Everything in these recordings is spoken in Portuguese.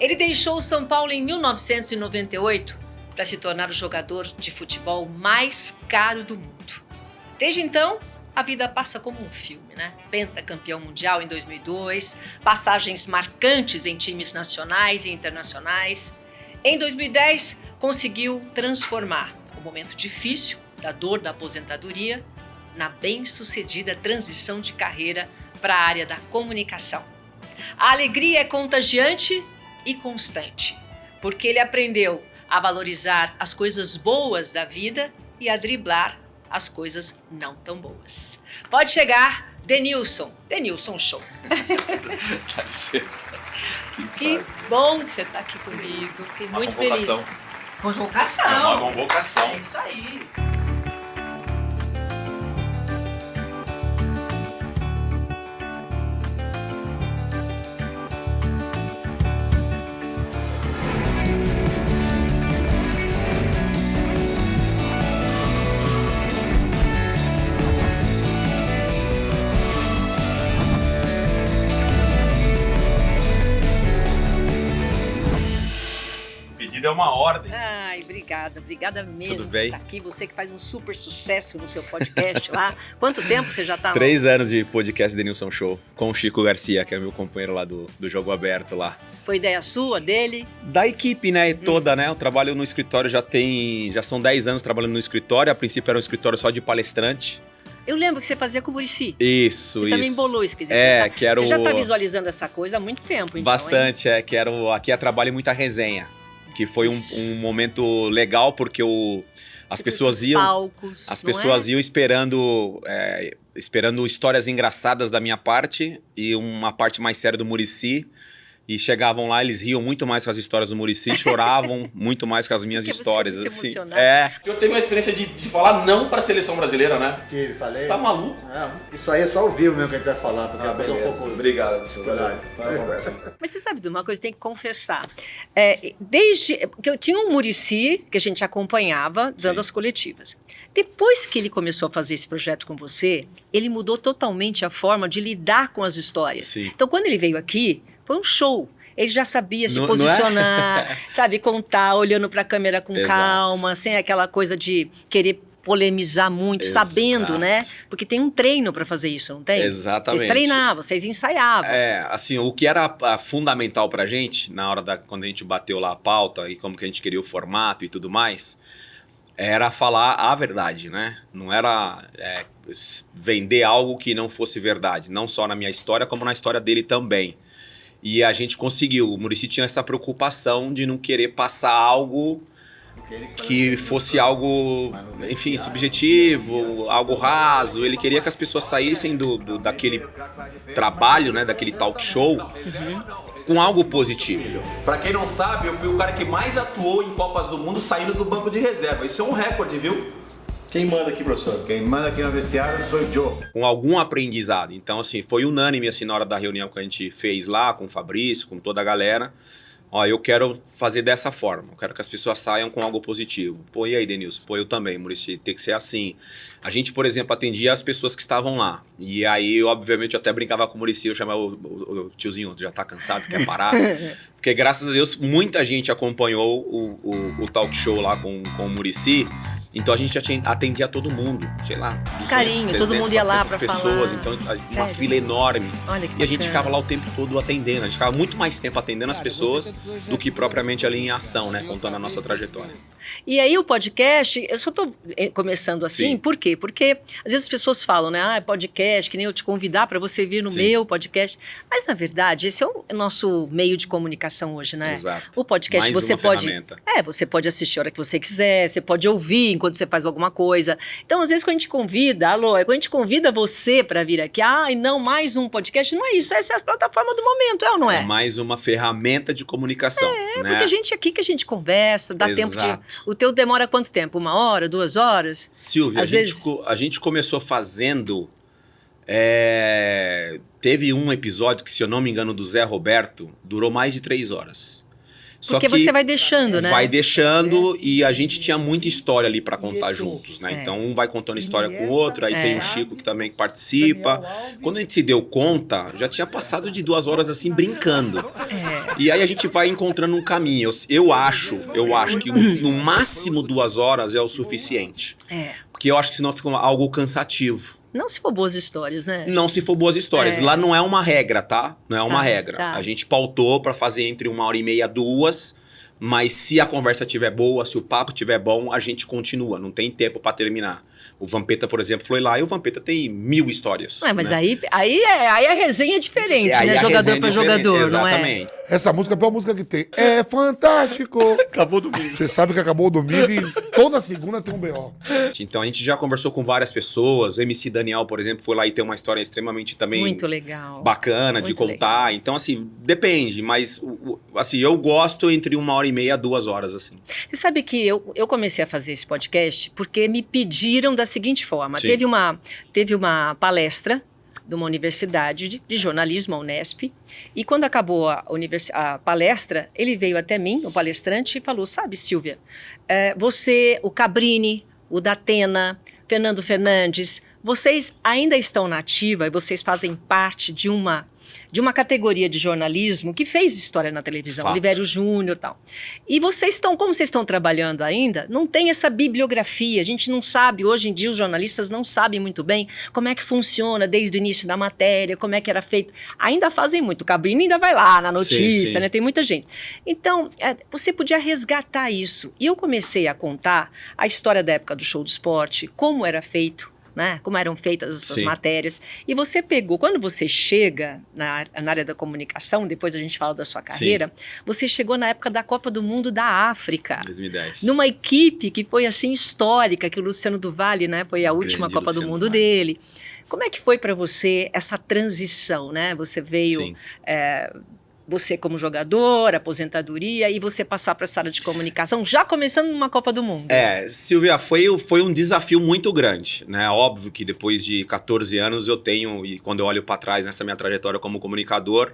Ele deixou o São Paulo em 1998 para se tornar o jogador de futebol mais caro do mundo. Desde então, a vida passa como um filme, né? Pentacampeão mundial em 2002, passagens marcantes em times nacionais e internacionais. Em 2010, conseguiu transformar o momento difícil da dor da aposentadoria na bem-sucedida transição de carreira para a área da comunicação. A alegria é contagiante e constante, porque ele aprendeu a valorizar as coisas boas da vida e a driblar as coisas não tão boas. Pode chegar, Denilson Show. Dá licença. Que bom que você está aqui comigo, fiquei muito feliz. Convocação. É uma convocação. É isso aí. É uma ordem. Ai, obrigada mesmo. Tudo bem? Por estar aqui, você que faz um super sucesso no seu podcast lá. Quanto tempo você já tá lá? 3 anos de podcast Denilson Show, com o Chico Garcia, que é meu companheiro lá do Jogo Aberto lá. Foi ideia sua, dele? Da equipe, né, toda, né, eu trabalho no escritório já são 10 anos trabalhando no escritório, a princípio era um escritório só de palestrante. Eu lembro que você fazia com o Muricy. Isso. Também bolou isso, quer dizer, que era você já tá visualizando essa coisa há muito tempo, então, bastante, hein? Aqui é trabalho e muita resenha. Que foi um momento legal, porque as pessoas iam esperando histórias engraçadas da minha parte e uma parte mais séria do Muricy. E chegavam lá, eles riam muito mais com as histórias do Muricy, choravam muito mais com as minhas histórias. Você é muito assim. emocionado. Eu teve uma experiência de falar não para a seleção brasileira, né? Que falei. Tá maluco? Isso aí é só ao vivo mesmo que a gente vai falar. Porque Beleza. um pouco... Obrigado, professor. Mas você sabe de uma coisa, tem que confessar. Desde que eu tinha um Muricy que a gente acompanhava dando as coletivas. Depois que ele começou a fazer esse projeto com você, ele mudou totalmente a forma de lidar com as histórias. Sim. Então, quando ele veio aqui, foi um show. Ele já sabia se Não posicionar, sabe, contar, olhando para a câmera com calma, sem aquela coisa de querer polemizar muito, sabendo, né? Porque tem um treino para fazer isso, não tem? Exatamente. Vocês treinavam, vocês ensaiavam. Assim, o que era fundamental pra gente, na hora quando a gente bateu lá a pauta e como que a gente queria o formato e tudo mais, era falar a verdade, né? Não era vender algo que não fosse verdade, não só na minha história, como na história dele também. E a gente conseguiu. O Muricy tinha essa preocupação de não querer passar algo que fosse algo, enfim, subjetivo, algo raso. Ele queria que as pessoas saíssem daquele trabalho, né, daquele talk show, com algo positivo. Pra quem não sabe, eu fui o cara que mais atuou em Copas do Mundo saindo do banco de reserva. Isso é um recorde, viu? Quem manda aqui, professor? Quem manda aqui no vestiário sou o Joe. Com algum aprendizado. Então, assim, foi unânime, assim, na hora da reunião que a gente fez lá, com o Fabrício, com toda a galera. Ó, eu quero fazer dessa forma. Eu quero que as pessoas saiam com algo positivo. Pô, e aí, Denilson? Pô, eu também, Muricy. Tem que ser assim. A gente, por exemplo, atendia as pessoas que estavam lá. E aí, obviamente, eu até brincava com o Muricy. Eu chamava o tiozinho, já tá cansado, você quer parar? Porque, graças a Deus, muita gente acompanhou o talk show lá com o Muricy. Então, a gente atendia todo mundo. Sei lá, 200, Carinho, 300, todo mundo ia lá pra pessoas. falar. Então, uma Sério? fila enorme. Olha que E a gente bacana. ficava lá o tempo todo atendendo. A gente ficava muito mais tempo atendendo as pessoas do que propriamente ali em ação, né? Contando a nossa trajetória. E aí o podcast, eu só tô começando assim, Sim. por quê? Porque às vezes as pessoas falam, né? É podcast, que nem eu te convidar para você vir no Sim. meu podcast. Mas na verdade, esse é o nosso meio de comunicação hoje, né? Exato. O podcast Mais você uma pode... ferramenta. Você pode assistir a hora que você quiser, você pode ouvir enquanto você faz alguma coisa. Então, às vezes, quando a gente convida, quando a gente convida você para vir aqui, e não mais um podcast, não é isso, essa é a plataforma do momento, é ou não é? É mais uma ferramenta de comunicação. né? Porque a gente aqui que a gente conversa, dá tempo de... Exato. O teu demora quanto tempo? 1 hora, 2 horas? Silvia, Às vezes... a gente começou fazendo... teve um episódio que, se eu não me engano, do Zé Roberto, durou mais de 3 horas. Só Porque que você vai deixando, né? vai deixando e a gente tinha muita história ali pra contar juntos, né? É. Então um vai contando história com o outro, aí tem o Chico que também participa. Daniel Alves. Quando a gente se deu conta, já tinha passado de 2 horas assim brincando. E aí a gente vai encontrando um caminho. Eu acho que no máximo 2 horas é o suficiente. É. Porque eu acho que senão fica algo cansativo. Não se for boas histórias, né? Não se for boas histórias. É. Lá não é uma regra, tá? Não é uma regra. tá. A gente pautou pra fazer entre 1h30 e 2, mas se a conversa estiver boa, se o papo estiver bom, a gente continua. Não tem tempo pra terminar. O Vampeta, por exemplo, foi lá e o Vampeta tem 1000 histórias. Ué, mas né? aí a resenha é diferente, Aí né? a Jogador resenha pra é diferente, jogador, não é? exatamente. Essa música é a pior música que tem. É fantástico. Acabou do domingo. Você sabe que acabou o domingo e toda segunda tem um B.O. Então a gente já conversou com várias pessoas. O MC Daniel, por exemplo, foi lá e tem uma história extremamente também Muito legal. bacana de Muito contar. legal. Então, assim, depende. Mas, assim, eu gosto entre 1h30 e 2 horas, assim. Você sabe que eu comecei a fazer esse podcast porque me pediram da seguinte forma. Sim. Teve uma palestra de uma universidade de jornalismo, a Unesp, e quando acabou a palestra, ele veio até mim, o palestrante, e falou, sabe, Silvia, você, o Cabrini, o Datena, Fernando Fernandes, vocês ainda estão na ativa e vocês fazem parte de uma categoria de jornalismo que fez história na televisão, Fato. Olivério Júnior e tal. E como vocês estão trabalhando ainda, não tem essa bibliografia, a gente não sabe, hoje em dia os jornalistas não sabem muito bem como é que funciona desde o início da matéria, como é que era feito. Ainda fazem muito, o Cabrini ainda vai lá na notícia, sim. né? Tem muita gente. Então, você podia resgatar isso. E eu comecei a contar a história da época do Show do Esporte, como era feito, né? Como eram feitas essas Sim. matérias. E você pegou, quando você chega na área da comunicação, depois a gente fala da sua carreira, você chegou na época da Copa do Mundo da África. 2010. Numa equipe que foi assim histórica, que o Luciano do Vale, né, foi a última Grande Copa do Luciano Mundo do Vale. dele. Como é que foi para você essa transição, né? Você veio... Sim. Você como jogador, aposentadoria, e você passar para essa área de comunicação, já começando numa Copa do Mundo. Silvia, foi um desafio muito grande, né? Óbvio que depois de 14 anos eu tenho, e quando eu olho para trás nessa minha trajetória como comunicador,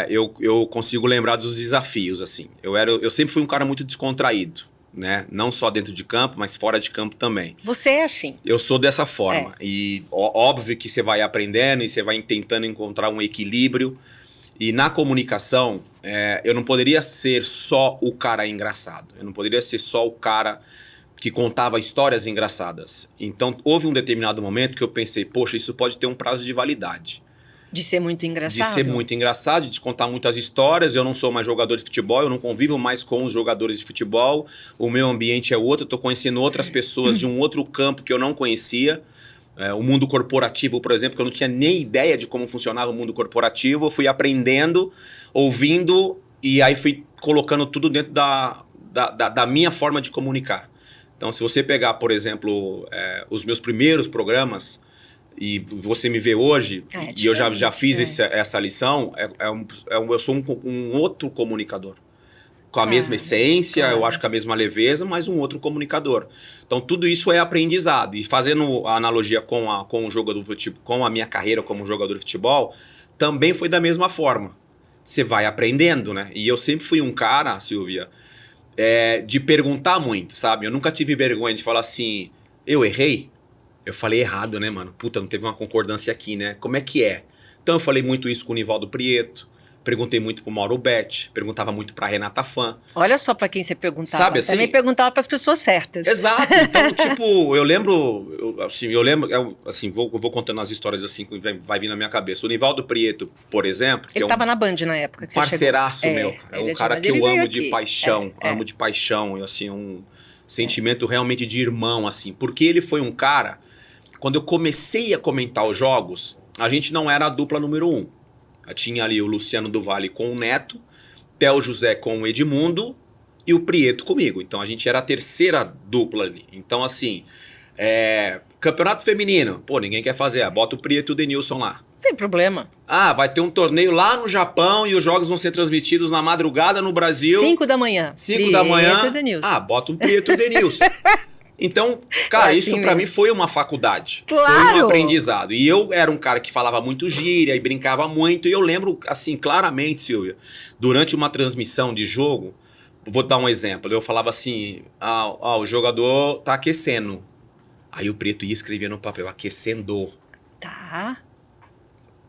eu consigo lembrar dos desafios, assim. Eu sempre fui um cara muito descontraído, né? Não só dentro de campo, mas fora de campo também. Você é assim. Eu sou dessa forma. E óbvio que você vai aprendendo e você vai tentando encontrar um equilíbrio. E na comunicação, eu não poderia ser só o cara engraçado. Eu não poderia ser só o cara que contava histórias engraçadas. Então, houve um determinado momento que eu pensei, poxa, isso pode ter um prazo de validade. De ser muito engraçado. De ser muito engraçado, de contar muitas histórias. Eu não sou mais jogador de futebol, eu não convivo mais com os jogadores de futebol. O meu ambiente é outro, eu estou conhecendo outras pessoas de um outro campo que eu não conhecia. O mundo corporativo, por exemplo, que eu não tinha nem ideia de como funcionava o mundo corporativo. Eu fui aprendendo, ouvindo, e aí fui colocando tudo dentro da minha forma de comunicar. Então, se você pegar, por exemplo, os meus primeiros programas, e você me vê hoje, e eu já fiz essa lição, eu sou um outro comunicador. Com a mesma essência, eu acho que a mesma leveza, mas um outro comunicador. Então, tudo isso é aprendizado. E fazendo a analogia com o jogador de futebol, com a minha carreira como jogador de futebol, também foi da mesma forma. Você vai aprendendo, né? E eu sempre fui um cara, Silvia, de perguntar muito, sabe? Eu nunca tive vergonha de falar assim, eu errei? Eu falei errado, né, mano? Puta, não teve uma concordância aqui, né? Como é que é? Então, eu falei muito isso com o Nivaldo Prieto. Perguntei muito pro Mauro Betti, perguntava muito pra Renata Fã. Olha só pra quem você perguntava. Sabe assim? Também perguntava pras pessoas certas. Exato. Então, tipo, eu lembro, vou contando as histórias assim que vai vir na minha cabeça. O Nivaldo Prieto, por exemplo, que Ele tava na Band na época que você parceiraço chegou. meu, cara. É um ele cara mas que ele eu veio amo de aqui. paixão, amo de paixão, e assim, um sentimento realmente de irmão, assim. Porque ele foi um cara, quando eu comecei a comentar os jogos, a gente não era a dupla número 1. Tinha ali o Luciano do Vale com o Neto, Theo José com o Edmundo e o Prieto comigo. Então a gente era a terceira dupla ali. Então assim, campeonato feminino, pô, ninguém quer fazer, bota o Prieto e o Denilson lá. Não tem problema. Vai ter um torneio lá no Japão e os jogos vão ser transmitidos na madrugada no Brasil. 5 da manhã. 5 da manhã. Prieto e Denilson. Bota o Prieto e o Denilson. Então, cara, É assim isso pra mesmo. mim foi uma faculdade. Foi Claro! um aprendizado. E eu era um cara que falava muito gíria e brincava muito. E eu lembro, assim, claramente, Silvia, durante uma transmissão de jogo, vou dar um exemplo. Eu falava assim, o jogador tá aquecendo. Aí o preto ia escrever no papel, aquecendo. Tá.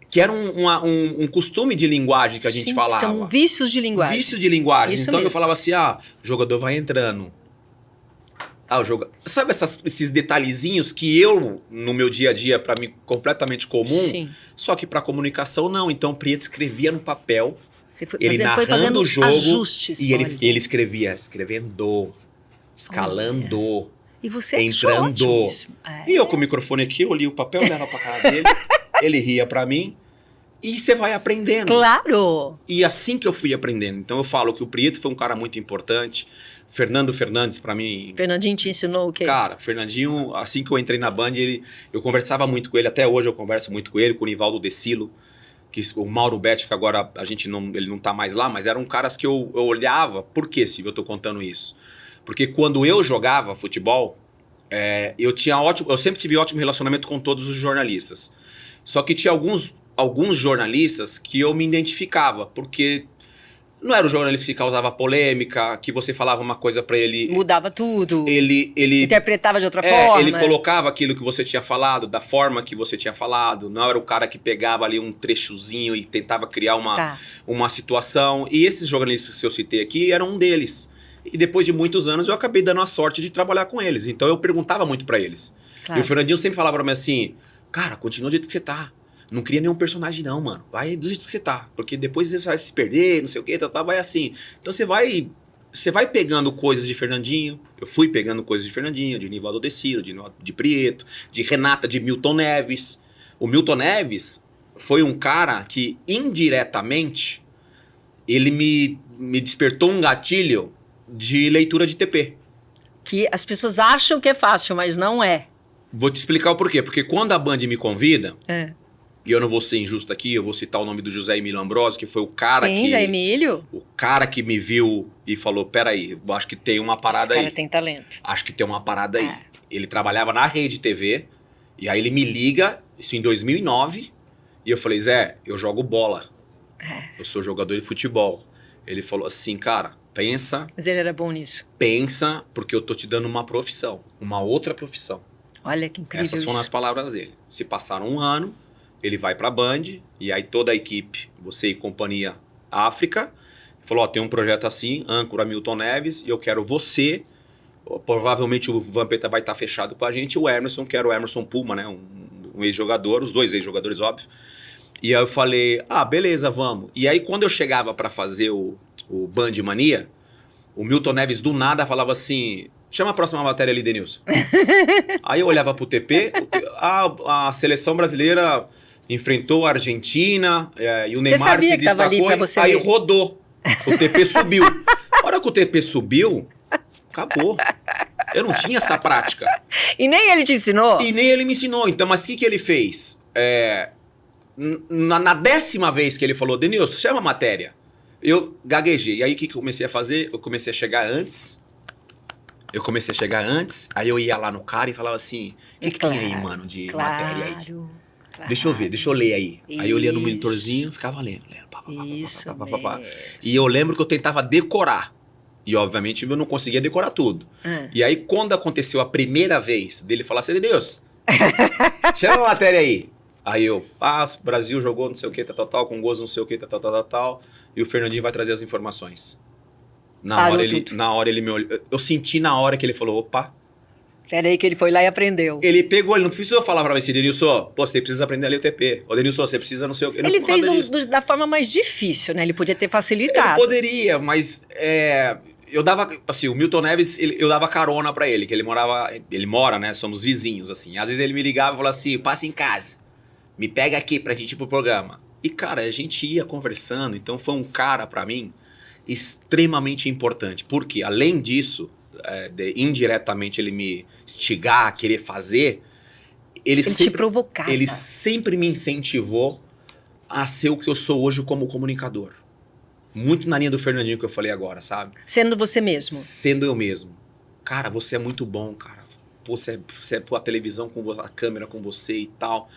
Que era um costume de linguagem que a gente Sim, falava. são vícios de linguagem. Vício de linguagem. Isso Então eu mesmo. falava assim, o jogador vai entrando. O jogo. Sabe esses detalhezinhos que eu, no meu dia a dia, pra mim, completamente comum, Sim. só que pra comunicação não. Então o Prieto escrevia no papel, Você foi, ele foi fazendo narrando o jogo, ajustes. e olha. ele escrevia, escrevendo, escalando, E você achou entrando. ótimo isso. É. E eu com o microfone aqui, eu li o papel, olhava pra cara dele, ele ria pra mim, e você vai aprendendo. Claro! E assim que eu fui aprendendo. Então eu falo que o Prieto foi um cara muito importante. Fernando Fernandes, pra mim... Fernandinho te ensinou o quê? Cara, Fernandinho, assim que eu entrei na Band, eu conversava muito com ele. Até hoje eu converso muito com ele, com o Nivaldo Decilo. O Mauro Betti, que agora ele não tá mais lá, mas eram caras que eu olhava. Por que, Silvio, eu tô contando isso? Porque quando eu jogava futebol, eu sempre tive ótimo relacionamento com todos os jornalistas. Só que tinha alguns jornalistas que eu me identificava, porque não era o jornalista que causava polêmica, que você falava uma coisa pra ele... Mudava tudo. Ele Interpretava de outra forma. ele colocava aquilo que você tinha falado, da forma que você tinha falado. Não era o cara que pegava ali um trechozinho e tentava criar uma situação. E esses jornalistas que eu citei aqui eram um deles. E depois de muitos anos eu acabei dando a sorte de trabalhar com eles. Então eu perguntava muito pra eles. Claro. E o Fernandinho sempre falava pra mim assim, cara, continua do jeito que você tá. Não cria nenhum personagem não, mano. Vai do jeito que você tá. Porque depois você vai se perder, não sei o que, vai assim. Então você vai pegando coisas de Fernandinho. Eu fui pegando coisas de Fernandinho, de Nivaldo Decilo, de Prieto, de Renata, de Milton Neves. O Milton Neves foi um cara que, indiretamente, ele me despertou um gatilho de leitura de TP. Que as pessoas acham que é fácil, mas não é. Vou te explicar o porquê. Porque quando a Band me convida... É. E eu não vou ser injusto aqui, eu vou citar o nome do José Emílio Ambrosio, que foi o cara Sim, Zé Emílio. O cara que me viu e falou, peraí, eu acho que tem uma parada Esse aí. cara tem talento. Acho que tem uma parada aí. Ele trabalhava na Rede TV, e aí ele me liga, isso em 2009, e eu falei, Zé, eu jogo bola. Eu sou jogador de futebol. Ele falou assim, cara, pensa, Mas ele era bom nisso. porque eu tô te dando uma profissão, uma outra profissão. Olha que incrível Essas foram isso. as palavras dele. Se passaram um ano, ele vai pra Band, e aí toda a equipe, você e companhia África, falou, tem um projeto assim, âncora Milton Neves, e eu quero você, provavelmente o Vampeta vai estar fechado com a gente, e o Emerson, que era o Emerson Puma, né, um ex-jogador, os dois ex-jogadores, óbvio. E aí eu falei, beleza, vamos. E aí quando eu chegava pra fazer o Band Mania, o Milton Neves do nada falava assim, chama a próxima matéria ali, Denilson. Aí eu olhava pro TP, a seleção brasileira enfrentou a Argentina, e o Neymar sabia se que tava ali destacou, pra você aí ler. rodou. O TP subiu. A hora que o TP subiu, acabou. Eu não tinha essa prática. E nem ele te ensinou? E nem ele me ensinou. Então, mas o que ele fez? Na 10ª vez que ele falou, Denilson, chama a matéria. Eu gaguejei. E aí o que eu comecei a fazer? Eu comecei a chegar antes. Aí eu ia lá no cara e falava assim, o que tem aí, mano, de matéria aí? Claro. Deixa eu ver, deixa eu ler aí. Aí eu lia no Isso. monitorzinho, ficava lendo. Isso Pá. mesmo. E eu lembro que eu tentava decorar. E obviamente eu não conseguia decorar tudo. E aí quando aconteceu a primeira vez dele falar assim, Deus, chama a matéria aí. Aí eu, Brasil jogou não sei o que, tal, com gols não sei o que, tal. E o Fernandinho vai trazer as informações. Na hora ele me olhou. Eu senti na hora que ele falou, opa. Peraí que ele foi lá e aprendeu. Ele pegou, ele não precisou falar pra mim assim, Denilson, você precisa aprender a ler o TP. Ô, Denilson, você precisa não sei o que. Ele fez da forma mais difícil, né? Ele podia ter Ele facilitado. poderia, mas eu dava, assim, o Milton Neves, eu dava carona pra ele, que ele mora, né, somos vizinhos, assim. Às vezes ele me ligava e falava assim, passa em casa, me pega aqui pra gente ir pro programa. E, cara, a gente ia conversando, então foi um cara, pra mim, extremamente importante. Porque, além disso, indiretamente ele me instigar, querer fazer, ele te provocava. Ele sempre me incentivou a ser o que eu sou hoje como comunicador. Muito na linha do Fernandinho que eu falei agora, sabe? Sendo você mesmo. Sendo eu mesmo. cara, você é muito bom, cara. Você é a televisão com a câmera com você e tal.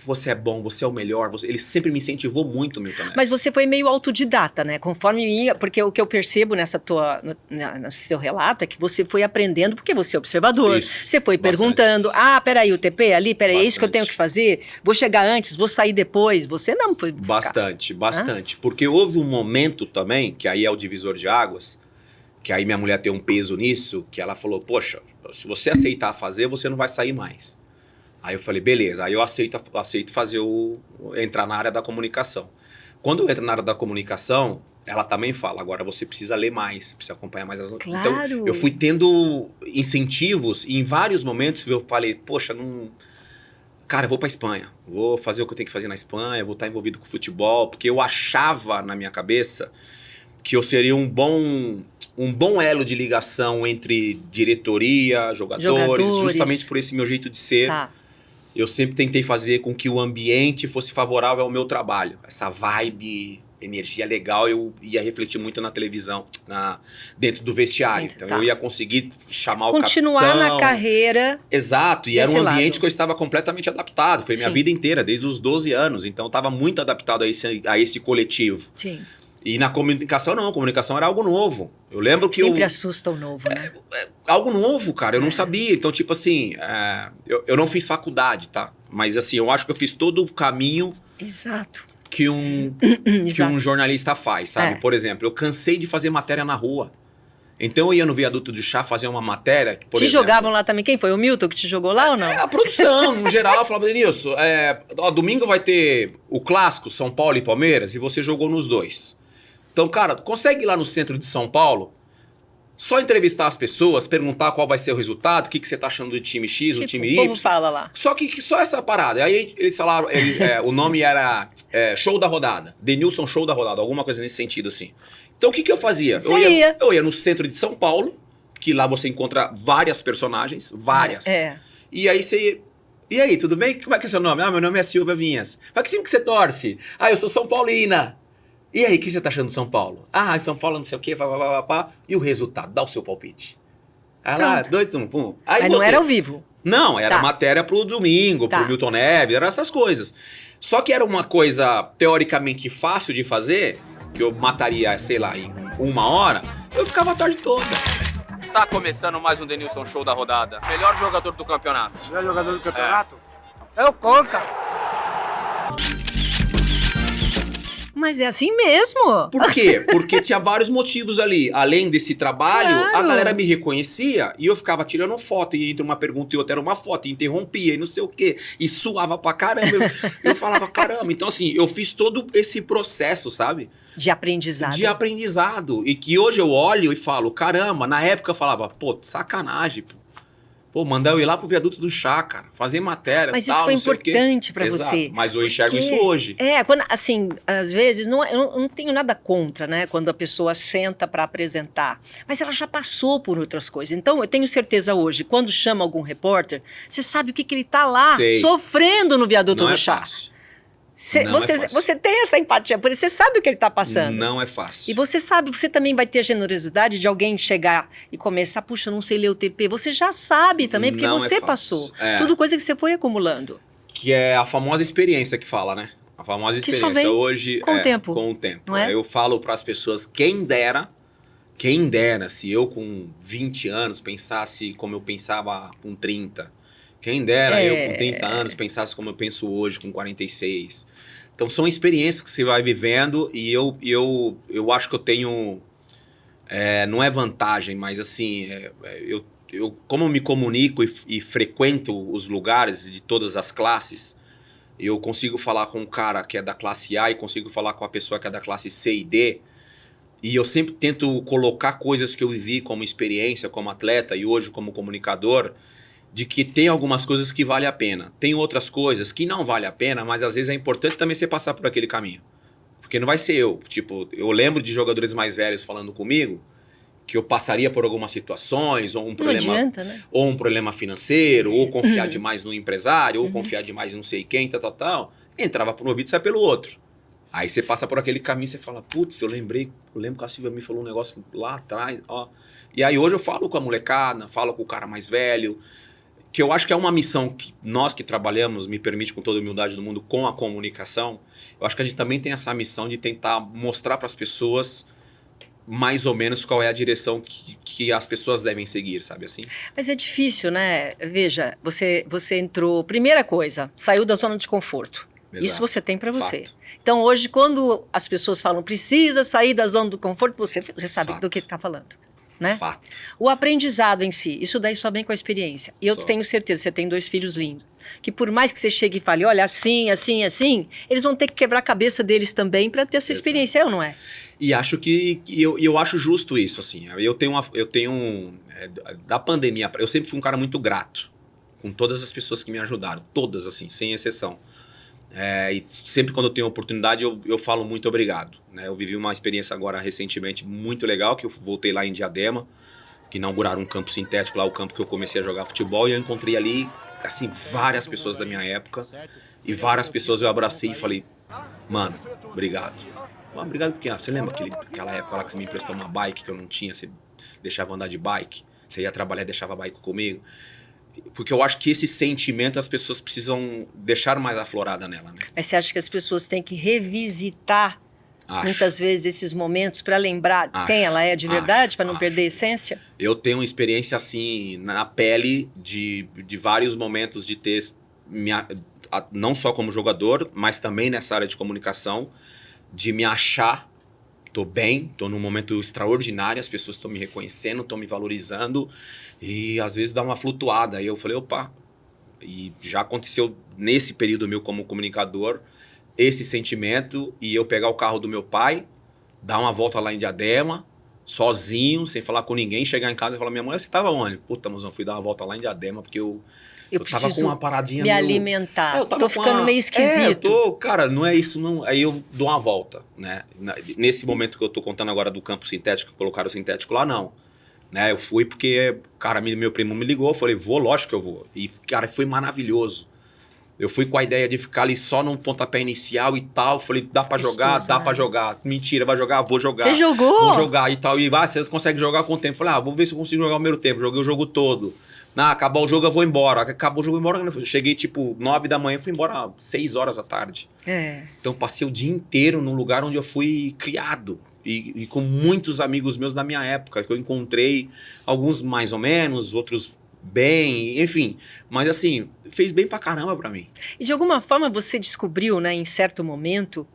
Você é bom, você é o melhor. Ele sempre me incentivou muito, Milton Neves. Mas você foi meio autodidata, né? Conforme ia, porque o que eu percebo no seu relato é que você foi aprendendo, porque você é observador. Isso, Você foi bastante. perguntando, peraí, o TP ali, peraí, é isso que eu Bastante. tenho que fazer? Vou chegar antes, vou sair depois. Você não foi ficar. Bastante. Porque houve um momento também, que aí é o divisor de águas, que aí minha mulher tem um peso nisso, que ela falou, poxa, se você aceitar fazer, você não vai sair mais. Aí eu falei, beleza, aí eu aceito fazer entrar na área da comunicação. Quando eu entro na área da comunicação, ela também fala, agora você precisa ler mais, precisa acompanhar mais as notícias. Claro. Então, eu fui tendo incentivos e em vários momentos eu falei, poxa, não... Cara, eu vou pra Espanha, vou fazer o que eu tenho que fazer na Espanha, vou estar envolvido com futebol, porque eu achava na minha cabeça que eu seria um bom elo de ligação entre diretoria, jogadores, justamente por esse meu jeito de ser. Tá. Eu sempre tentei fazer com que o ambiente fosse favorável ao meu trabalho. Essa vibe, energia legal, eu ia refletir muito na televisão, dentro do vestiário. Então Tá. eu ia conseguir chamar Continuar o capitão. na carreira. Exato, e era um desse ambiente lado. que eu estava completamente adaptado. Foi minha Sim. vida inteira, desde os 12 anos. Então eu estava muito adaptado a esse coletivo. Sim. E na comunicação não, comunicação era algo novo. Eu lembro que Sempre assusta o novo, né? algo novo, cara, eu não sabia. Então, tipo assim, eu não fiz faculdade, tá? Mas assim, eu acho que eu fiz todo o caminho Exato. que um jornalista faz, sabe? É. Por exemplo, eu cansei de fazer matéria na rua. Então eu ia no Viaduto do Chá fazer uma matéria... Por Te exemplo, jogavam lá também? Quem foi? O Milton que te jogou lá ou não? a produção, no geral, falava, Denilson, domingo vai ter o clássico São Paulo e Palmeiras e você jogou nos dois. Então, cara, consegue ir lá no centro de São Paulo, só entrevistar as pessoas, perguntar qual vai ser o resultado, o que você tá achando do time X, do time o povo Y. fala lá. Só essa parada. Aí eles falaram, o nome era Show da Rodada. Denilson Show da Rodada, alguma coisa nesse sentido, assim. Então, o que eu fazia? Eu ia no centro de São Paulo, que lá você encontra várias personagens, várias. E aí você... E aí, tudo bem? Como é que é seu nome? Meu nome é Silvia Vinhas. Mas que time que você torce? Eu sou São Paulina. E aí, o que você tá achando de São Paulo? São Paulo não sei o quê, e o resultado? Dá o seu palpite. Aí lá, 2-1. Mas não era ao vivo. Não, era matéria pro domingo, pro Milton Neves, eram essas coisas. Só que era uma coisa teoricamente fácil de fazer, que eu mataria, sei lá, em 1 hora, eu ficava a tarde toda. Tá começando mais um Denilson Show da Rodada. Melhor jogador do campeonato. Melhor jogador do campeonato? É o Conca. Mas é assim mesmo. Por quê? Porque tinha vários motivos ali. Além desse trabalho, Claro. a galera me reconhecia e eu ficava tirando foto. E entre uma pergunta e outra era uma foto, e interrompia e não sei o quê. E suava pra caramba. Eu falava, caramba. Então, assim, eu fiz todo esse processo, sabe? De aprendizado. De aprendizado. E que hoje eu olho e falo, caramba, na época eu falava, pô, sacanagem, pô. Pô, mandar eu ir lá pro Viaduto do Chá, cara. Fazer matéria, Mas tal, isso foi não sei o quê. importante pra Exato. você. Mas eu enxergo Porque- isso hoje. Quando, assim, às vezes, eu não tenho nada contra, né? Quando a pessoa senta para apresentar. Mas ela já passou por outras coisas. Então, eu tenho certeza hoje, quando chama algum repórter, você sabe o que ele tá lá, Sei. sofrendo no Viaduto Não do é Chá. fácil. Não é fácil. Você tem essa empatia, por isso você sabe o que ele tá passando. Não é fácil. E você sabe, você também vai ter a generosidade de alguém chegar e começar, puxa, eu não sei ler o TP. Você já sabe também, porque Não é você fácil. passou. É. Tudo coisa que você foi acumulando. Que é a famosa experiência que fala, né? A famosa Que só experiência. vem Hoje, com o tempo, com o tempo. não é? Eu falo para as pessoas, quem dera, se eu com 20 anos pensasse como eu pensava com 30. Quem dera eu com 30 anos pensasse como eu penso hoje com 46. Então são experiências que você vai vivendo e eu acho que eu tenho... não é vantagem, mas assim, eu como eu me comunico e frequento os lugares de todas as classes, eu consigo falar com um cara que é da classe A e consigo falar com a pessoa que é da classe C e D. E eu sempre tento colocar coisas que eu vivi como experiência, como atleta e hoje como comunicador, de que tem algumas coisas que vale a pena. Tem outras coisas que não vale a pena, mas às vezes é importante também você passar por aquele caminho. Porque não vai ser eu. Tipo, eu lembro de jogadores mais velhos falando comigo que eu passaria por algumas situações, ou um problema, adianta, né? ou um problema financeiro, ou confiar demais no empresário, ou confiar demais em não sei quem, tal. Entrava por um ouvido e saia pelo outro. Aí você passa por aquele caminho e você fala, putz, eu lembro que a Silvia me falou um negócio lá atrás, ó. E aí hoje eu falo com a molecada, falo com o cara mais velho, que eu acho que é uma missão que nós que trabalhamos, me permite com toda a humildade do mundo, com a comunicação, eu acho que a gente também tem essa missão de tentar mostrar para as pessoas mais ou menos qual é a direção que as pessoas devem seguir, sabe assim? Mas é difícil, né? Veja, você entrou... Primeira coisa, saiu da zona de conforto. Exato. Isso você tem para você. Fato. Então, hoje, quando as pessoas falam precisa sair da zona do conforto, você sabe Fato. do que está falando. Né? Fato. O aprendizado em si, isso daí só vem com a experiência. E eu Só. tenho certeza, você tem 2 filhos lindos, que por mais que você chegue e fale, olha, assim, assim, assim, eles vão ter que quebrar a cabeça deles também para ter essa experiência, ou não é? E acho que eu acho justo isso, assim. Da pandemia, eu sempre fui um cara muito grato com todas as pessoas que me ajudaram, todas, assim, sem exceção. E sempre quando eu tenho oportunidade, eu falo muito obrigado, né? Eu vivi uma experiência agora recentemente muito legal, que eu voltei lá em Diadema, que inauguraram um campo sintético lá, o campo que eu comecei a jogar futebol, e eu encontrei ali, assim, várias pessoas da minha época, e várias pessoas eu abracei e falei, mano, obrigado. Obrigado porque você lembra aquela época lá que você me emprestou uma bike que eu não tinha, você deixava eu andar de bike, você ia trabalhar e deixava a bike comigo. Porque eu acho que esse sentimento as pessoas precisam deixar mais aflorada nela, né? Mas você acha que as pessoas têm que revisitar muitas vezes esses momentos para lembrar quem ela é de verdade, para não perder a essência? Eu tenho uma experiência assim na pele de vários momentos de ter, não só como jogador, mas também nessa área de comunicação, de me achar, tô bem, tô num momento extraordinário, as pessoas estão me reconhecendo, estão me valorizando e às vezes dá uma flutuada. Aí eu falei, opa, e já aconteceu nesse período meu como comunicador, esse sentimento, e eu pegar o carro do meu pai, dar uma volta lá em Diadema, sozinho, sem falar com ninguém, chegar em casa e falar, minha mãe, você tava onde? Puta, mozão, fui dar uma volta lá em Diadema, porque eu tava com uma paradinha me alimentar. eu tava tô ficando meio esquisito. Cara, não é isso, não. Aí eu dou uma volta, né? Nesse momento que eu tô contando agora do campo sintético, que colocaram o sintético lá, não. Né? Eu fui porque, cara, meu primo me ligou, eu falei, vou, lógico que eu vou. E, cara, foi maravilhoso. Eu fui com a ideia de ficar ali só no pontapé inicial e tal. Falei, dá pra jogar? Dá pra jogar. Mentira, vai jogar? Vou jogar. Você jogou? Vou jogar e tal. E você consegue jogar com o tempo? Falei, vou ver se eu consigo jogar o primeiro tempo. Joguei o jogo todo. Acabou o jogo, eu vou embora. Acabou o jogo, eu vou embora. Cheguei tipo 9 da manhã, fui embora 6 horas da tarde. Então passei o dia inteiro num lugar onde eu fui criado. E com muitos amigos meus da minha época, que eu encontrei, alguns mais ou menos, outros bem, enfim. Mas assim, fez bem pra caramba pra mim. E de alguma forma você descobriu, né, em certo momento,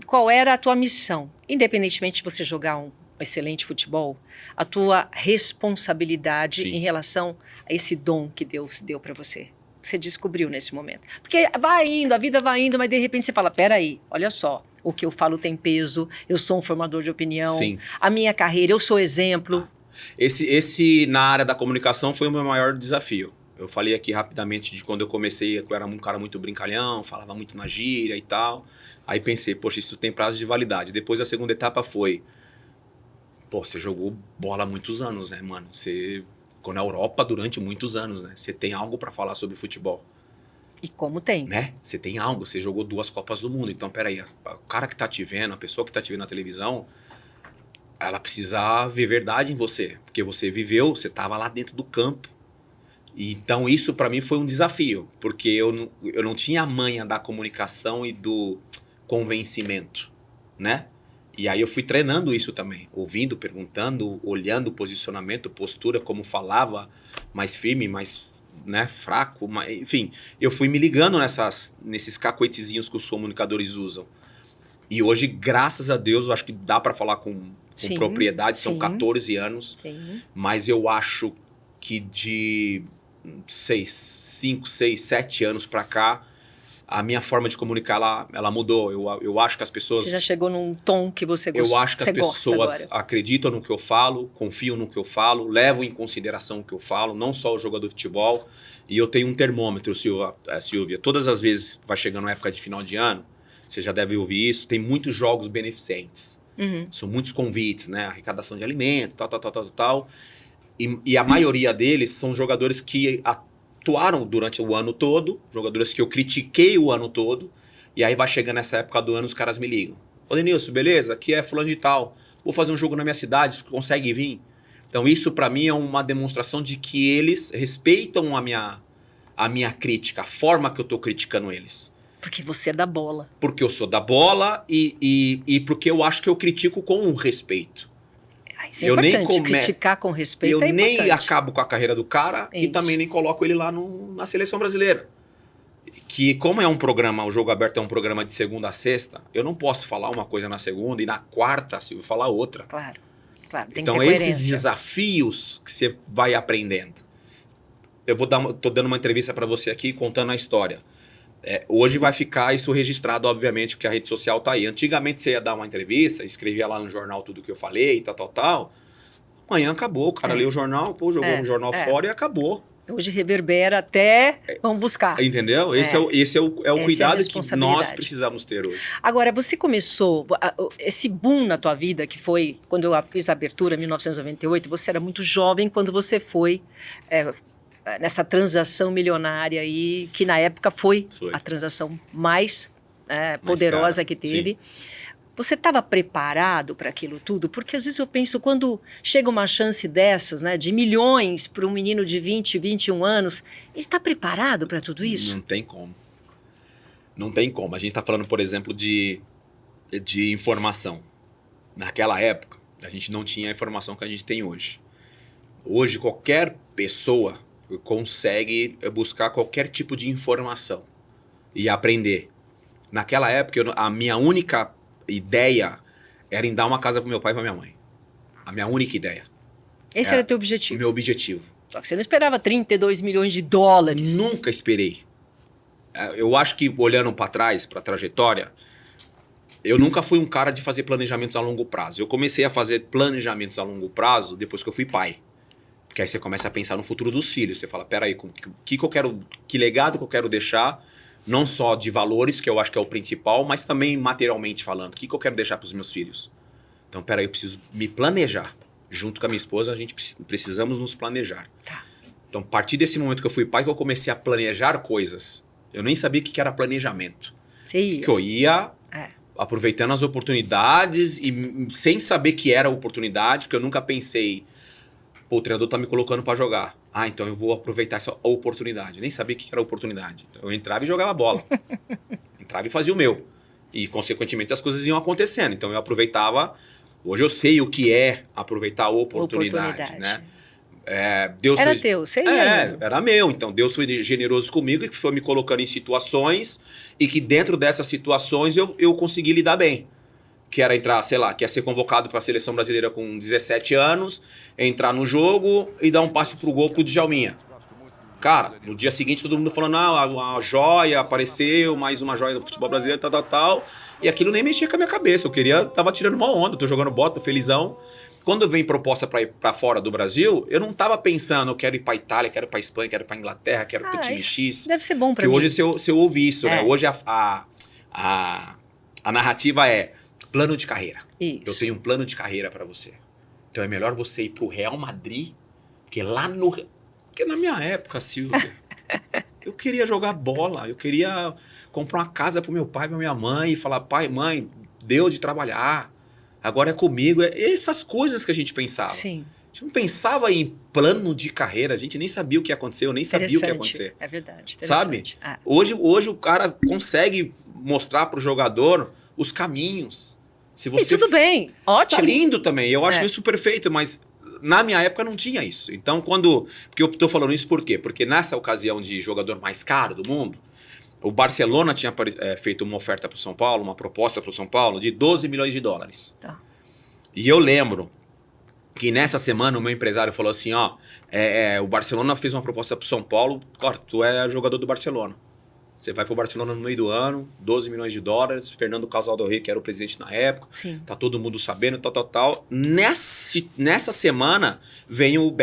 qual era a tua missão. Independentemente de você jogar um excelente futebol, a tua responsabilidade em relação a esse dom que Deus deu pra você. Você descobriu nesse momento. Porque vai indo, a vida vai indo, mas de repente você fala, peraí, olha só, o que eu falo tem peso, eu sou um formador de opinião, a minha carreira, eu sou exemplo. Esse na área da comunicação foi o meu maior desafio. Eu falei aqui rapidamente de quando eu comecei, eu era um cara muito brincalhão, falava muito na gíria e tal. Aí pensei, poxa, isso tem prazo de validade. Depois a segunda etapa foi, você jogou bola há muitos anos, né, mano? Você ficou na Europa durante muitos anos, né? Você tem algo pra falar sobre futebol. E como tem? Né? Você tem algo, você jogou 2 Copas do Mundo. Então, peraí, o cara que tá te vendo, a pessoa que tá te vendo na televisão, ela precisa ver verdade em você. Porque você viveu, você tava lá dentro do campo. E, então, isso pra mim foi um desafio. Porque eu não tinha a manha da comunicação e do convencimento, né? E aí eu fui treinando isso também. Ouvindo, perguntando, olhando o posicionamento, postura, como falava, mais firme, mais... né, fraco, mas, enfim, eu fui me ligando nesses cacoetezinhos que os comunicadores usam. E hoje, graças a Deus, eu acho que dá para falar com propriedade, são 14 anos, mas eu acho que de 5, 6, 7 anos para cá, a minha forma de comunicar ela mudou. Eu acho que as pessoas... Você já chegou num tom que você gosta. Eu acho que as pessoas acreditam no que eu falo, confiam no que eu falo, levam em consideração o que eu falo, não só o jogador de futebol. E eu tenho um termômetro, Silvia. Todas as vezes vai chegando a época de final de ano, você já deve ouvir isso, tem muitos jogos beneficentes. São muitos convites, né? Arrecadação de alimentos, tal. E a maioria deles são jogadores que atuaram durante o ano todo, jogadores que eu critiquei o ano todo, E aí vai chegando essa época do ano, os caras me ligam. Ô Denilson, beleza? Aqui é fulano de tal. Vou fazer um jogo na minha cidade, você consegue vir? Então isso pra mim é uma demonstração de que eles respeitam a minha crítica, a forma que eu tô criticando eles. Porque você é da bola. Porque eu sou da bola e porque eu acho que eu critico com um respeito. Isso é importante, criticar com respeito eu é importante. nem acabo com a carreira do cara e também nem coloco ele lá na seleção brasileira. Que como é um programa, o Jogo Aberto é um programa de segunda a sexta, eu não posso falar uma coisa na segunda e na quarta eu falar outra. Claro, claro. Tem Então que ter esses coerência. desafios que você vai aprendendo. Tô dando uma entrevista para você aqui contando a história. Hoje vai ficar isso registrado, obviamente, porque a rede social tá aí. Antigamente você ia dar uma entrevista, escrevia lá no jornal tudo que eu falei, tal. Amanhã acabou, o cara leu o jornal, jogou no jornal fora e acabou. Hoje reverbera até vamos buscar. Entendeu? Esse é o cuidado que nós precisamos ter hoje. Agora, você começou, esse boom na tua vida, que foi quando eu fiz a abertura em 1998, você era muito jovem quando você foi nessa transação milionária aí, que na época foi a transação mais poderosa que teve. Sim. Você estava preparado para aquilo tudo? Porque às vezes eu penso, quando chega uma chance dessas, né, de milhões para um menino de 20, 21 anos, ele está preparado para tudo isso? Não tem como. Não tem como. A gente está falando, por exemplo, de informação. Naquela época, a gente não tinha a informação que a gente tem hoje. Hoje, qualquer pessoa consegue buscar qualquer tipo de informação e aprender. Naquela época, a minha única ideia era em dar uma casa pro meu pai e pra minha mãe. A minha única ideia. Esse era teu objetivo? O meu objetivo. Só que você não esperava 32 milhões de dólares. Nunca esperei. Eu acho que, olhando para trás, para a trajetória, eu nunca fui um cara de fazer planejamentos a longo prazo. Eu comecei a fazer planejamentos a longo prazo depois que eu fui pai. Porque aí você começa a pensar no futuro dos filhos. Você fala, peraí, que legado que eu quero deixar, não só de valores, que eu acho que é o principal, mas também materialmente falando. O que eu quero deixar para os meus filhos? Então, peraí, eu preciso me planejar. Junto com a minha esposa, a gente precisamos nos planejar. Tá. Então, a partir desse momento que eu fui pai, que eu comecei a planejar coisas. Eu nem sabia o que era planejamento. Sim. Que eu ia aproveitando as oportunidades e sem saber que era oportunidade, porque eu nunca pensei, pô, o treinador tá me colocando para jogar. Então eu vou aproveitar essa oportunidade. Eu nem sabia o que era oportunidade. Então, eu entrava e jogava bola. Entrava e fazia o meu. E, consequentemente, as coisas iam acontecendo. Então, eu aproveitava. Hoje eu sei o que é aproveitar a oportunidade. Né? Deus era foi, teu, sei era meu. Então, Deus foi generoso comigo e foi me colocando em situações e que dentro dessas situações eu consegui lidar bem. Que era entrar, sei lá, que ia ser convocado para a seleção brasileira com 17 anos, entrar no jogo e dar um passe pro gol pro Djalminha. Cara, no dia seguinte todo mundo falando, a joia apareceu, mais uma joia do futebol brasileiro, tal. E aquilo nem mexia com a minha cabeça. Tava tirando uma onda, tô jogando bola, tô felizão. Quando vem proposta para ir para fora do Brasil, eu não tava pensando, eu quero ir para Itália, quero ir para Espanha, quero ir para Inglaterra, quero ir pro time X. Deve ser bom para mim. Porque hoje se eu ouvir isso, né? Hoje a narrativa é plano de carreira. Isso. Eu tenho um plano de carreira para você. Então é melhor você ir pro Real Madrid, porque porque na minha época, Silvia, eu queria jogar bola, eu queria comprar uma casa pro meu pai e pra minha mãe e falar, pai, mãe, deu de trabalhar, agora é comigo. Essas coisas que a gente pensava. Sim. A gente não pensava em plano de carreira, a gente nem sabia o que ia acontecer, eu nem sabia o que ia acontecer. É verdade. Sabe? Hoje o cara consegue mostrar pro jogador os caminhos. Se você tudo bem, ótimo. Tá lindo também, eu acho isso perfeito, mas na minha época não tinha isso. Então, porque eu tô falando isso por quê? Porque nessa ocasião de jogador mais caro do mundo, o Barcelona tinha feito uma oferta para o São Paulo, uma proposta para o São Paulo de 12 milhões de dólares. Tá. E eu lembro que nessa semana o meu empresário falou assim, o Barcelona fez uma proposta para o São Paulo, claro, tu é jogador do Barcelona. Você vai pro Barcelona no meio do ano, 12 milhões de dólares, Fernando Casal do Rey, que era o presidente na época, Sim. Tá todo mundo sabendo, tal. Nessa semana vem o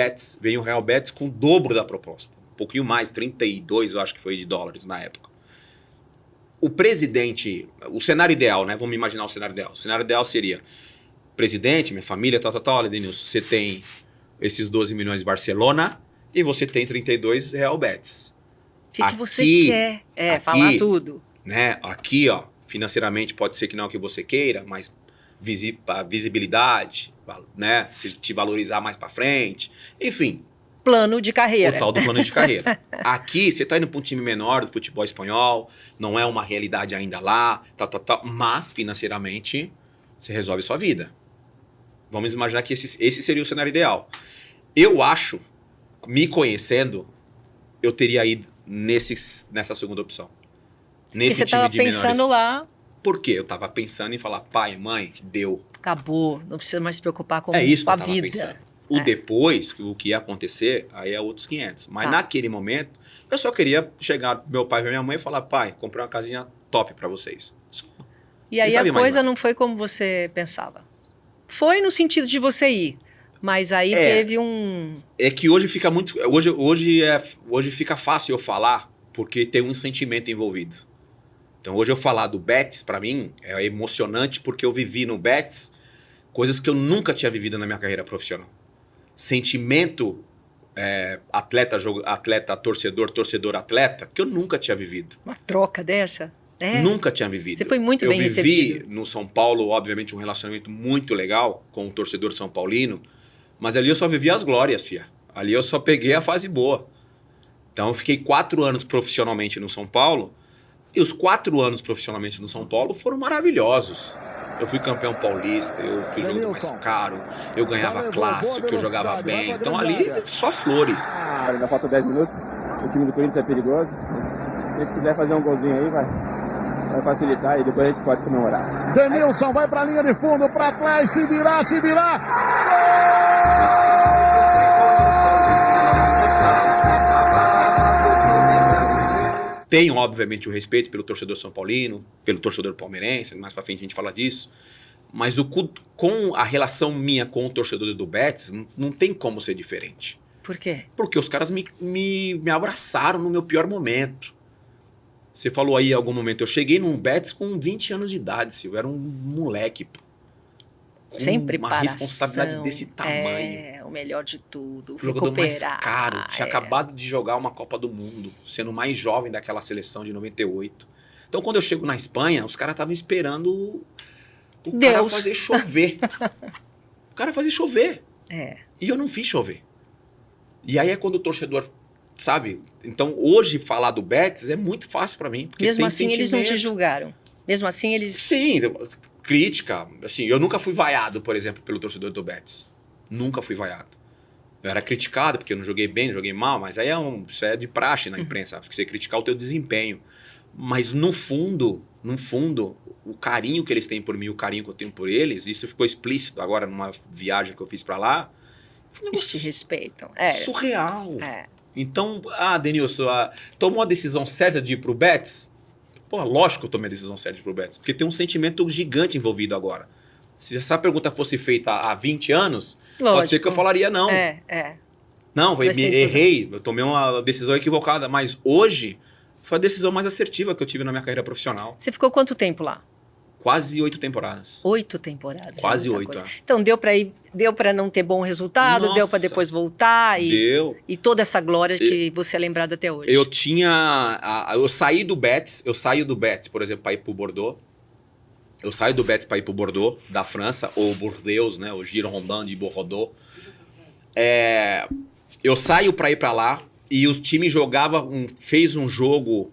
Real Betis com o dobro da proposta. Um pouquinho mais, 32 eu acho que foi de dólares na época. O presidente, o cenário ideal, né? Vamos imaginar o cenário ideal. O cenário ideal seria, presidente, minha família, tal, olha, Denilson, você tem esses 12 milhões de Barcelona e você tem 32 Real Betis. O que você quer? Falar tudo. né? Aqui, ó, financeiramente pode ser que não é o que você queira, mas a visibilidade, né? Se te valorizar mais pra frente, enfim. Plano de carreira. O tal do plano de carreira. Aqui, você tá indo pra um time menor do futebol espanhol, não é uma realidade ainda lá, mas financeiramente você resolve sua vida. Vamos imaginar que esse seria o cenário ideal. Eu acho, me conhecendo, eu teria ido nessa segunda opção. Nesse e você tava pensando lá... Por quê? Eu tava pensando em falar, pai, mãe, deu. Acabou, não precisa mais se preocupar com É isso que a eu tava vida. pensando. O depois, o que ia acontecer, aí é outros 500. Mas naquele momento, eu só queria chegar pro meu pai e minha mãe e falar, pai, comprei uma casinha top pra vocês. E aí a coisa não foi como você pensava. Foi no sentido de você ir, mas aí teve um... É que hoje fica muito... Hoje fica fácil eu falar, porque tem um sentimento envolvido. Então hoje eu falar do Betis, pra mim, é emocionante porque eu vivi no Betis coisas que eu nunca tinha vivido na minha carreira profissional. Sentimento atleta, torcedor, atleta, que eu nunca tinha vivido. Uma troca dessa? Nunca tinha vivido. Você foi muito bem recebido. Eu vivi no São Paulo, obviamente, um relacionamento muito legal com o torcedor são paulino, mas ali eu só vivi as glórias, fia. Ali eu só peguei a fase boa. Então eu fiquei 4 anos profissionalmente no São Paulo, e os 4 anos profissionalmente no São Paulo foram maravilhosos. Eu fui campeão paulista, eu fui jogador mais caro, eu ganhava clássico, eu jogava bem. Então ali, só flores. Ainda falta 10 minutos, o time do Corinthians é perigoso. Se eles quiserem fazer um golzinho aí, vai facilitar e depois a gente pode comemorar. Denilson vai pra linha de fundo, pra trás, se virar! Tenho, obviamente, o respeito pelo torcedor são paulino, pelo torcedor palmeirense, mais pra frente a gente fala disso. Mas com a relação minha com o torcedor do Betis, não tem como ser diferente. Por quê? Porque os caras me abraçaram no meu pior momento. Você falou aí em algum momento, eu cheguei num Betis com 20 anos de idade, Silvio, eu era um moleque, pô. Sem uma preparação, responsabilidade desse tamanho. É, o melhor de tudo. O jogador mais recuperar, caro. Tinha acabado de jogar uma Copa do Mundo, sendo o mais jovem daquela seleção de 98. Então, quando eu chego na Espanha, os caras estavam esperando o cara fazer chover. O cara fazer chover. E eu não fiz chover. E aí é quando o torcedor, sabe? Então, hoje, falar do Betis é muito fácil pra mim. Porque mesmo tem assim, eles não te julgaram. Mesmo assim, eles... Sim, crítica. Assim, eu nunca fui vaiado, por exemplo, pelo torcedor do Betis. Nunca fui vaiado. Eu era criticado porque eu não joguei bem, não joguei mal, mas aí isso é de praxe na imprensa, porque você criticar o teu desempenho. Mas no fundo, o carinho que eles têm por mim, o carinho que eu tenho por eles, isso ficou explícito agora numa viagem que eu fiz pra lá. Foi um Eles te respeitam. surreal. Então, Denilson, tomou a decisão certa de ir pro Betis? Pô, lógico que eu tomei a decisão certa de ir pro Betis, porque tem um sentimento gigante envolvido agora. Se essa pergunta fosse feita há 20 anos, pode ser que eu falaria não. Não, errei, eu tomei uma decisão equivocada, mas hoje foi a decisão mais assertiva que eu tive na minha carreira profissional. Você ficou quanto tempo lá? Quase 8 temporadas. 8 temporadas. Quase 8. Então deu pra não ter bom resultado, deu pra depois voltar e toda essa glória que você é lembrado até hoje. Eu saí do Betis, por exemplo, para ir pro Bordeaux. Eu saio do Betis para ir pro Bordeaux, da França, ou Bordeaux, né, o Girondin de Bordeaux. Eu saio para ir para lá e o time fez um jogo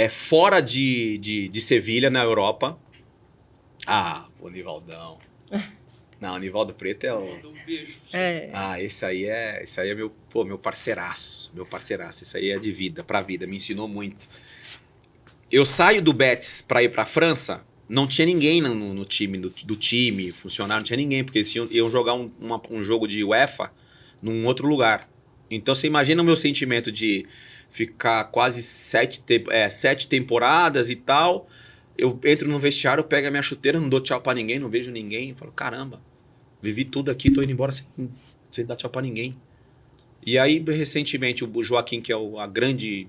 fora de Sevilha, na Europa. O Nivaldão. Não, o Nivaldo Preto é o... Um beijo. Esse aí é meu parceiraço. Meu parceiraço. Isso aí é de vida, pra vida. Me ensinou muito. Eu saio do Betis pra ir pra França, não tinha ninguém no time, do time, funcionário, não tinha ninguém, porque eles iam jogar um jogo de UEFA num outro lugar. Então você imagina o meu sentimento de ficar quase 7 temporadas e tal. Eu entro no vestiário, eu pego a minha chuteira, não dou tchau pra ninguém, não vejo ninguém. Eu falo, caramba, vivi tudo aqui, tô indo embora sem dar tchau pra ninguém. E aí, recentemente, o Joaquim, que é a grande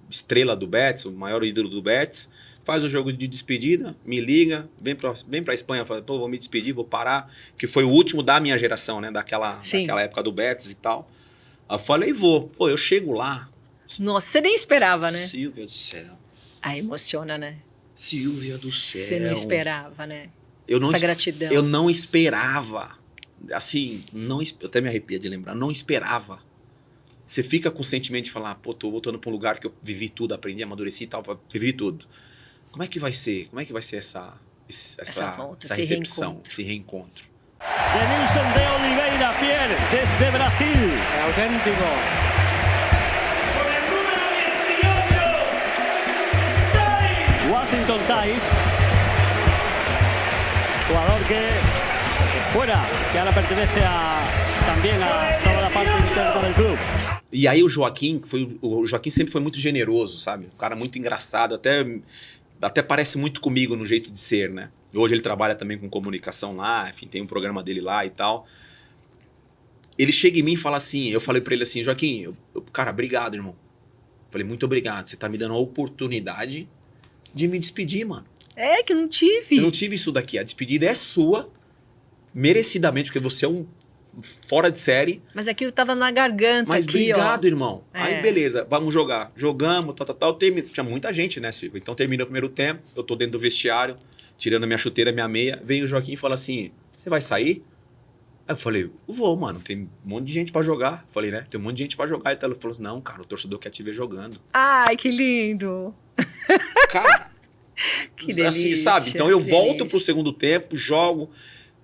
estrela do Betis, o maior ídolo do Betis, faz o jogo de despedida, me liga, vem pra Espanha, fala, vou me despedir, vou parar, que foi o último da minha geração, né, daquela época do Betis e tal. Eu falei, vou. Eu chego lá. Nossa, você nem esperava, né? Silvio do céu. Emociona, né? Silvia do céu. Você não esperava, né? Eu não Essa gratidão. Eu não esperava. Assim, eu até me arrepia de lembrar. Não esperava. Você fica com o sentimento de falar, pô, tô voltando pra um lugar que eu vivi tudo, aprendi, amadureci e tal, vivi tudo. Como é que vai ser? Como é que vai ser essa volta, essa esse recepção, reencontro. esse reencontro? Denilson de Oliveira, fiel, desde Brasil. Auténtico. Washington Tais, jugador que fuera, que ahora pertenece también a toda la parte interna del club. E aí o Joaquim sempre foi muito generoso, sabe? Um cara muito engraçado, até parece muito comigo no jeito de ser, né? Hoje ele trabalha também com comunicação lá, enfim, tem um programa dele lá e tal. Ele chega em mim e fala assim, eu falei pra ele assim, Joaquim, cara, obrigado, irmão. Falei, muito obrigado, você tá me dando a oportunidade de me despedir, mano. É, que eu não tive. Eu não tive isso daqui, a despedida é sua, merecidamente, porque você é um fora de série. Mas aquilo tava na garganta Mas aqui, obrigado, ó. irmão. Aí, beleza, vamos jogar. Jogamos, tal. Tinha muita gente, né, Silvio? Então, termina o primeiro tempo, eu tô dentro do vestiário, tirando minha chuteira, minha meia. Vem o Joaquim e fala assim, você vai sair? Aí eu falei, eu vou, mano, tem um monte de gente pra jogar. Falei, né, tem um monte de gente pra jogar. Ele falou assim, não, cara, o torcedor quer te ver jogando. Ai, que lindo. Cara, Que delícia. assim, sabe? Então eu que volto delícia. pro segundo tempo, jogo.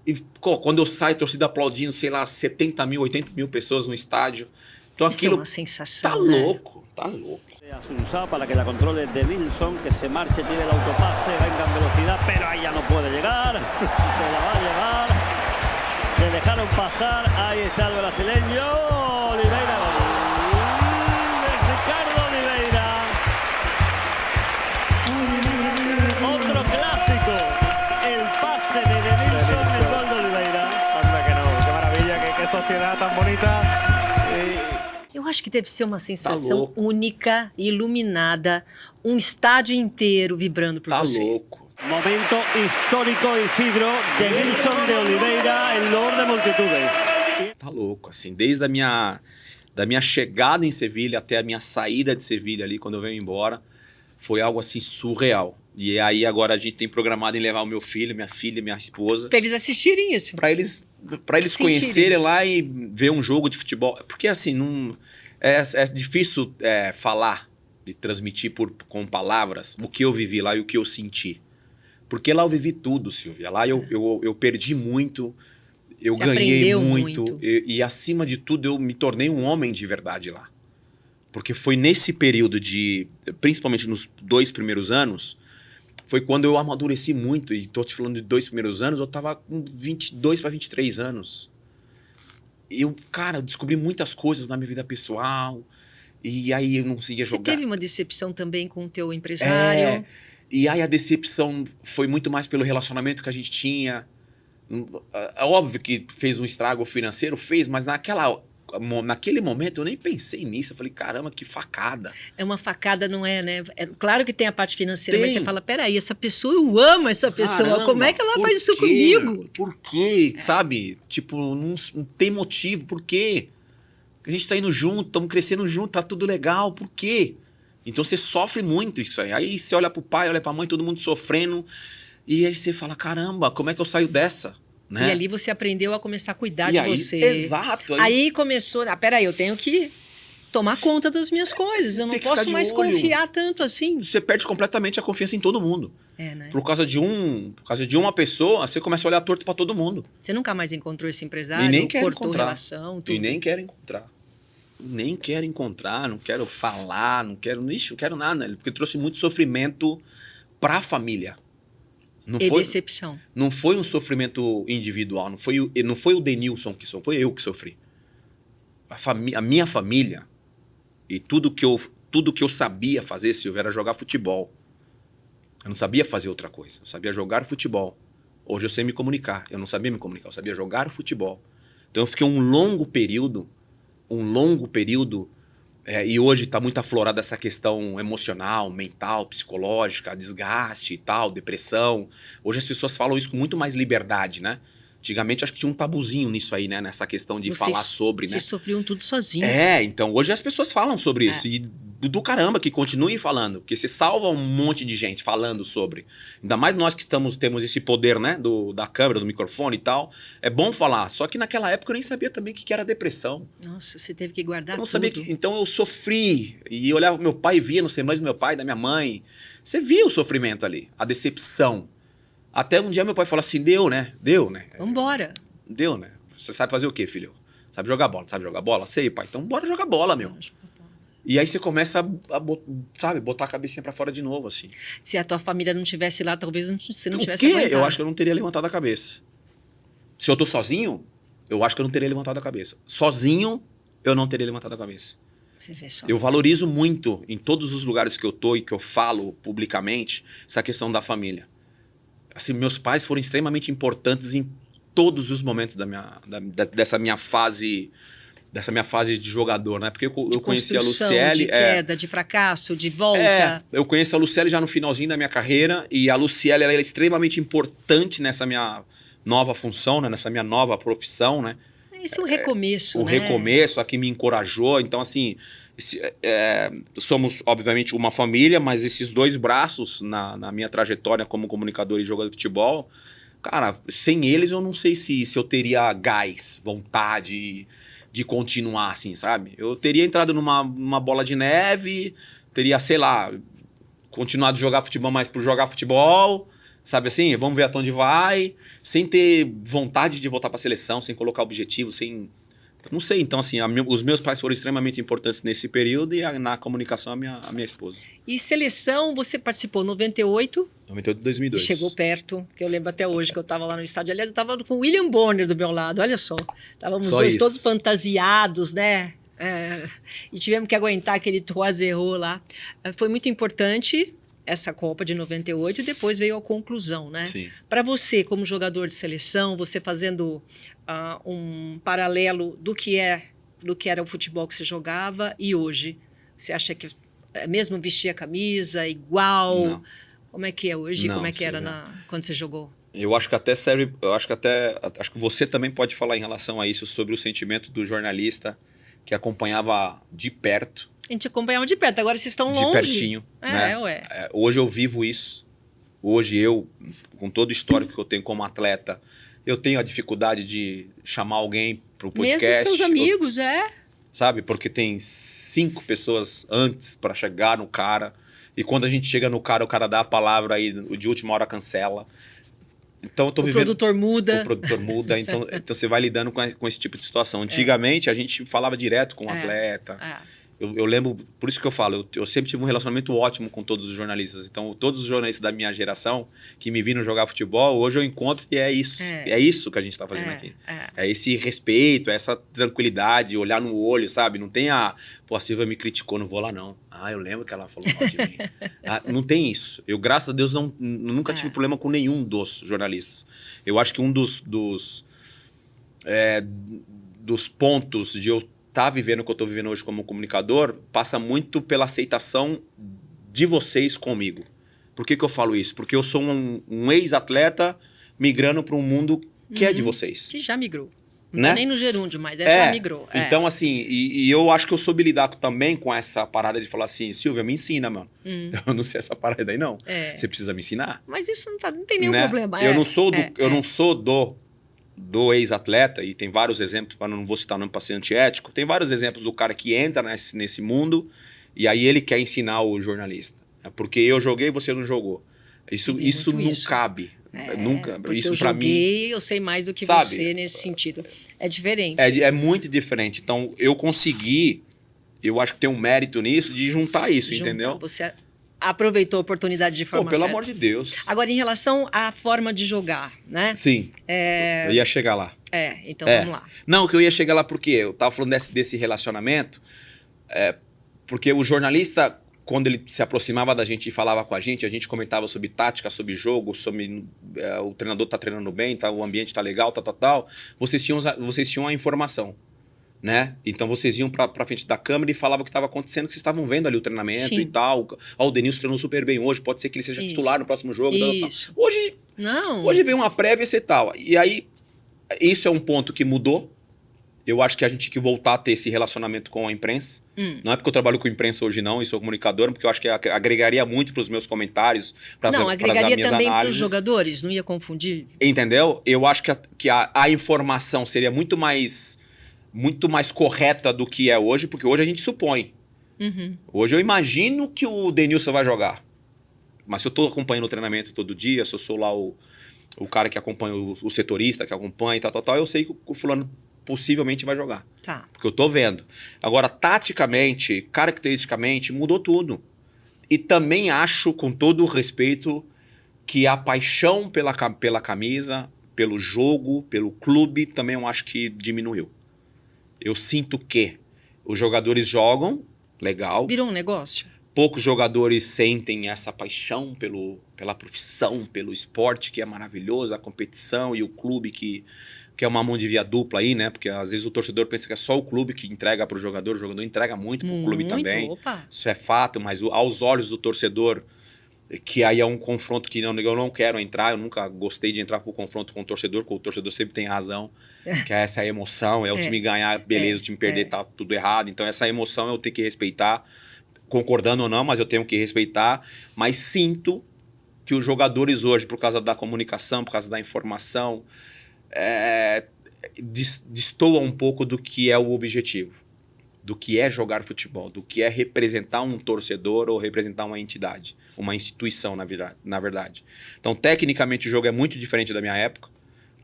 E quando eu saio, a torcida aplaudindo, sei lá, 70 mil, 80 mil pessoas no estádio. Então Isso aquilo é uma sensação, tá né? louco, tá louco. Assunção para que la controle de Nilsson, que se marche, tire el autopase, venga en velocidad, pero ahí ya no puede llegar. Se la va a llevar. Le dejaron pasar. Ahí está el brasileño. Oliveira. Ricardo Oliveira. Otro clásico. El pase de Nilsson, el gol de Oliveira. Anda que no, qué maravilla, qué sociedad tan bonita. Eu acho que deve ser uma sensação louco. única, iluminada, um estádio inteiro vibrando por Tá você. louco. Momento histórico, Isidro, de Nilsson de Oliveira, el Lord de multitudes. Tá louco, assim, desde da minha chegada em Sevilha até a minha saída de Sevilha ali, quando eu venho embora, foi algo assim surreal. E aí agora a gente tem programado em levar o meu filho, minha filha, minha esposa, Pra eles assistirem isso. pra eles Sentirem. conhecerem lá e ver um jogo de futebol. Porque assim, não é difícil falar e transmitir com palavras o que eu vivi lá e o que eu senti. Porque lá eu vivi tudo, Silvia. Lá eu perdi muito, eu Você ganhei aprendeu muito. muito. E acima de tudo, eu me tornei um homem de verdade lá. Porque foi nesse período principalmente nos 2 primeiros anos, foi quando eu amadureci muito. E tô te falando de 2 primeiros anos, eu tava com 22 para 23 anos. Eu, cara, descobri muitas coisas na minha vida pessoal. E aí eu não conseguia Você jogar. teve uma decepção também com o teu empresário? E aí a decepção foi muito mais pelo relacionamento que a gente tinha. É óbvio que fez um estrago financeiro, mas naquele momento eu nem pensei nisso. Eu falei, caramba, que facada. É uma facada, não é, né? Claro que tem a parte financeira, Tem. mas você fala, peraí, essa pessoa, eu amo essa pessoa. Caramba, Como é que ela por faz isso quê? comigo? Por quê? Sabe? Tipo, não tem motivo. Por quê? A gente tá indo junto, estamos crescendo junto, tá tudo legal. Por quê? Então você sofre muito isso aí. Aí você olha pro pai, olha pra mãe, todo mundo sofrendo. E aí você fala, caramba, como é que eu saio dessa? Né? E ali você aprendeu a começar a cuidar E de aí, você. exato. Aí começou, peraí, eu tenho que tomar conta das minhas coisas. Eu não tem que ficar posso de mais olho. confiar tanto assim. Você perde completamente a confiança em todo mundo. É, né? Por causa de uma pessoa, você começa a olhar torto pra todo mundo. Você nunca mais encontrou esse empresário, E nem quer cortou encontrar. relação, tudo. E nem quero encontrar. Nem quero encontrar, não quero falar, não quero nada. Porque trouxe muito sofrimento pra família. E decepção. Não foi um sofrimento individual, não foi o Denilson que sofreu, foi eu que sofri. A minha família e tudo que eu sabia fazer, Silvio, era jogar futebol. Eu não sabia fazer outra coisa, eu sabia jogar futebol. Hoje eu sei me comunicar, eu não sabia me comunicar, eu sabia jogar futebol. Então eu fiquei um longo período, e hoje está muito aflorada essa questão emocional, mental, psicológica, desgaste e tal, depressão. Hoje as pessoas falam isso com muito mais liberdade, né? Antigamente acho que tinha um tabuzinho nisso aí, né? Nessa questão de falar sobre, né? Vocês sofriam tudo sozinho. Então hoje as pessoas falam sobre isso. E do caramba que continue falando, porque você salva um monte de gente falando sobre. Ainda mais nós que temos esse poder, né, da câmera, do microfone e tal. É bom falar. Só que naquela época eu nem sabia também o que era depressão. Nossa, você teve que guardar Eu não tudo. sabia então eu sofri. E eu olhava meu pai, via nos semanas do meu pai, da minha mãe. Você via o sofrimento ali, a decepção. Até um dia meu pai falou assim, deu, né? Vambora. Deu, né? Você sabe fazer o quê, filho? Sabe jogar bola? Sabe jogar bola? Sei, pai. Então bora jogar bola, meu. E aí você começa sabe, botar a cabecinha pra fora de novo, assim. Se a tua família não tivesse lá, talvez você não O tivesse quê? aguentado. Eu acho que eu não teria levantado a cabeça. Se eu tô sozinho, eu acho que eu não teria levantado a cabeça. Sozinho, eu não teria levantado a cabeça. Você vê só. Eu valorizo muito, em todos os lugares que eu tô e que eu falo publicamente, essa questão da família. Assim, meus pais foram extremamente importantes em todos os momentos dessa minha fase de jogador, né? Porque eu conheci a Luciele... De queda, de fracasso, de volta. Eu conheço a Luciele já no finalzinho da minha carreira e a Luciele ela é extremamente importante nessa minha nova função, né? Nessa minha nova profissão, né? Esse é um recomeço, O né? recomeço, a que me encorajou. Então, assim, somos, obviamente, uma família, mas esses dois braços na minha trajetória como comunicador e jogador de futebol, cara, sem eles eu não sei se eu teria gás, vontade de continuar, assim, sabe? Eu teria entrado numa bola de neve, teria, sei lá, continuado a jogar futebol, mas por jogar futebol, sabe assim? Vamos ver até onde vai, sem ter vontade de voltar para a seleção, sem colocar objetivo, sem... Não sei, então assim, os meus pais foram extremamente importantes nesse período e na comunicação a minha esposa. E seleção, você participou em 98... 98 e 2002. Chegou perto, que eu lembro até hoje que eu estava lá no estádio. Aliás, eu estava com o William Bonner do meu lado, olha só. Estávamos Só dois isso. todos fantasiados, né? E tivemos que aguentar aquele 3-0 lá. Foi muito importante essa Copa de 98 e depois veio a conclusão, né? Sim. Para você, como jogador de seleção, você fazendo um paralelo do que era o futebol que você jogava e hoje, você acha que mesmo vestir a camisa igual? Não. Como é que é hoje? Não, Como é que era Silvia. quando você jogou? Eu acho que até serve, acho que você também pode falar em relação a isso, sobre o sentimento do jornalista que acompanhava de perto. A gente acompanhava de perto, agora vocês estão longe. De pertinho, né? Hoje eu vivo isso. Hoje eu, com todo o histórico que eu tenho como atleta, eu tenho a dificuldade de chamar alguém para o podcast. Mesmo seus amigos, Sabe? Porque tem 5 pessoas antes para chegar no cara. E quando a gente chega no cara, o cara dá a palavra aí, de última hora cancela. Então eu tô vivendo... O produtor muda. Então você vai lidando com esse tipo de situação. Antigamente a gente falava direto com o atleta. Eu lembro, por isso que eu falo, eu sempre tive um relacionamento ótimo com todos os jornalistas. Então, todos os jornalistas da minha geração que me viram jogar futebol, hoje eu encontro e é isso. É isso que a gente está fazendo aqui. É esse respeito, é essa tranquilidade, olhar no olho, sabe? Não tem a Silvia me criticou, não vou lá não. Eu lembro que ela falou mal de mim. Não tem isso. Eu, graças a Deus, nunca tive problema com nenhum dos jornalistas. Eu acho que um dos pontos de eu estar vivendo o que eu estou vivendo hoje como comunicador passa muito pela aceitação de vocês comigo. Por que eu falo isso? Porque eu sou um ex-atleta migrando para um mundo que é de vocês. Que já migrou. Não Né? tá nem no gerúndio, mas já migrou. Então, assim, e eu acho que eu soube lidar também com essa parada de falar assim, Silvia, me ensina, mano. Eu não sei essa parada aí, não. Você precisa me ensinar. Mas isso não tem nenhum Né? problema. Eu não sou do ex-atleta, e tem vários exemplos, mas não vou citar o nome para ser antiético, tem vários exemplos do cara que entra nesse mundo e aí ele quer ensinar o jornalista. Porque eu joguei e você não jogou. Isso não cabe. Nunca. Isso para mim. Eu sei mais do que sabe, você nesse sentido. É diferente. É muito diferente. Então, eu consegui, eu acho que tem um mérito nisso, de juntar isso, entendeu? Você aproveitou a oportunidade de forma Pelo certa. amor de Deus. Agora, em relação à forma de jogar, né? Sim. Eu ia chegar lá. Então vamos lá. Não, que eu ia chegar lá porque eu tava falando desse relacionamento, porque o jornalista, quando ele se aproximava da gente e falava com a gente comentava sobre tática, sobre jogo, sobre o treinador tá treinando bem, o ambiente tá legal, tal. Vocês tinham a informação, né? Então vocês iam pra frente da câmera e falavam o que estava acontecendo, que vocês estavam vendo ali o treinamento e tal. O Denilson treinou super bem hoje, pode ser que ele seja titular no próximo jogo. Tal. Hoje vem uma prévia e tal. E aí, isso é um ponto que mudou. Eu acho que a gente tem que voltar a ter esse relacionamento com a imprensa. Não é porque eu trabalho com imprensa hoje não, e sou comunicador, porque eu acho que agregaria muito para os meus comentários, para as minhas análises. Não, agregaria também para os jogadores, não ia confundir. Entendeu? Eu acho que a informação seria muito mais correta do que é hoje, porque hoje a gente supõe. Hoje eu imagino que o Denilson vai jogar. Mas se eu estou acompanhando o treinamento todo dia, se eu sou lá o cara que acompanha, o setorista que acompanha e tal, eu sei que o fulano possivelmente vai jogar. Tá. Porque eu tô vendo. Agora, taticamente, caracteristicamente, mudou tudo. E também acho, com todo o respeito, que a paixão pela camisa, pelo jogo, pelo clube, também eu acho que diminuiu. Eu sinto que os jogadores jogam, legal. Virou um negócio. Poucos jogadores sentem essa paixão pela profissão, pelo esporte, que é maravilhoso, a competição e o clube que é uma mão de via dupla aí, né? Porque às vezes o torcedor pensa que é só o clube que entrega para o jogador entrega muito para o clube também. Opa. Isso é fato, mas aos olhos do torcedor, que aí é um confronto que eu não quero entrar, eu nunca gostei de entrar pro confronto com o torcedor, porque o torcedor sempre tem razão, que é essa emoção, o time ganhar, beleza, o time perder, tá tudo errado. Então essa emoção eu tenho que respeitar, concordando ou não, mas eu tenho que respeitar. Mas sinto que os jogadores hoje, por causa da comunicação, por causa da informação, destoa um pouco do que é o objetivo, do que é jogar futebol, do que é representar um torcedor ou representar uma entidade, uma instituição, na verdade. Então, tecnicamente, o jogo é muito diferente da minha época.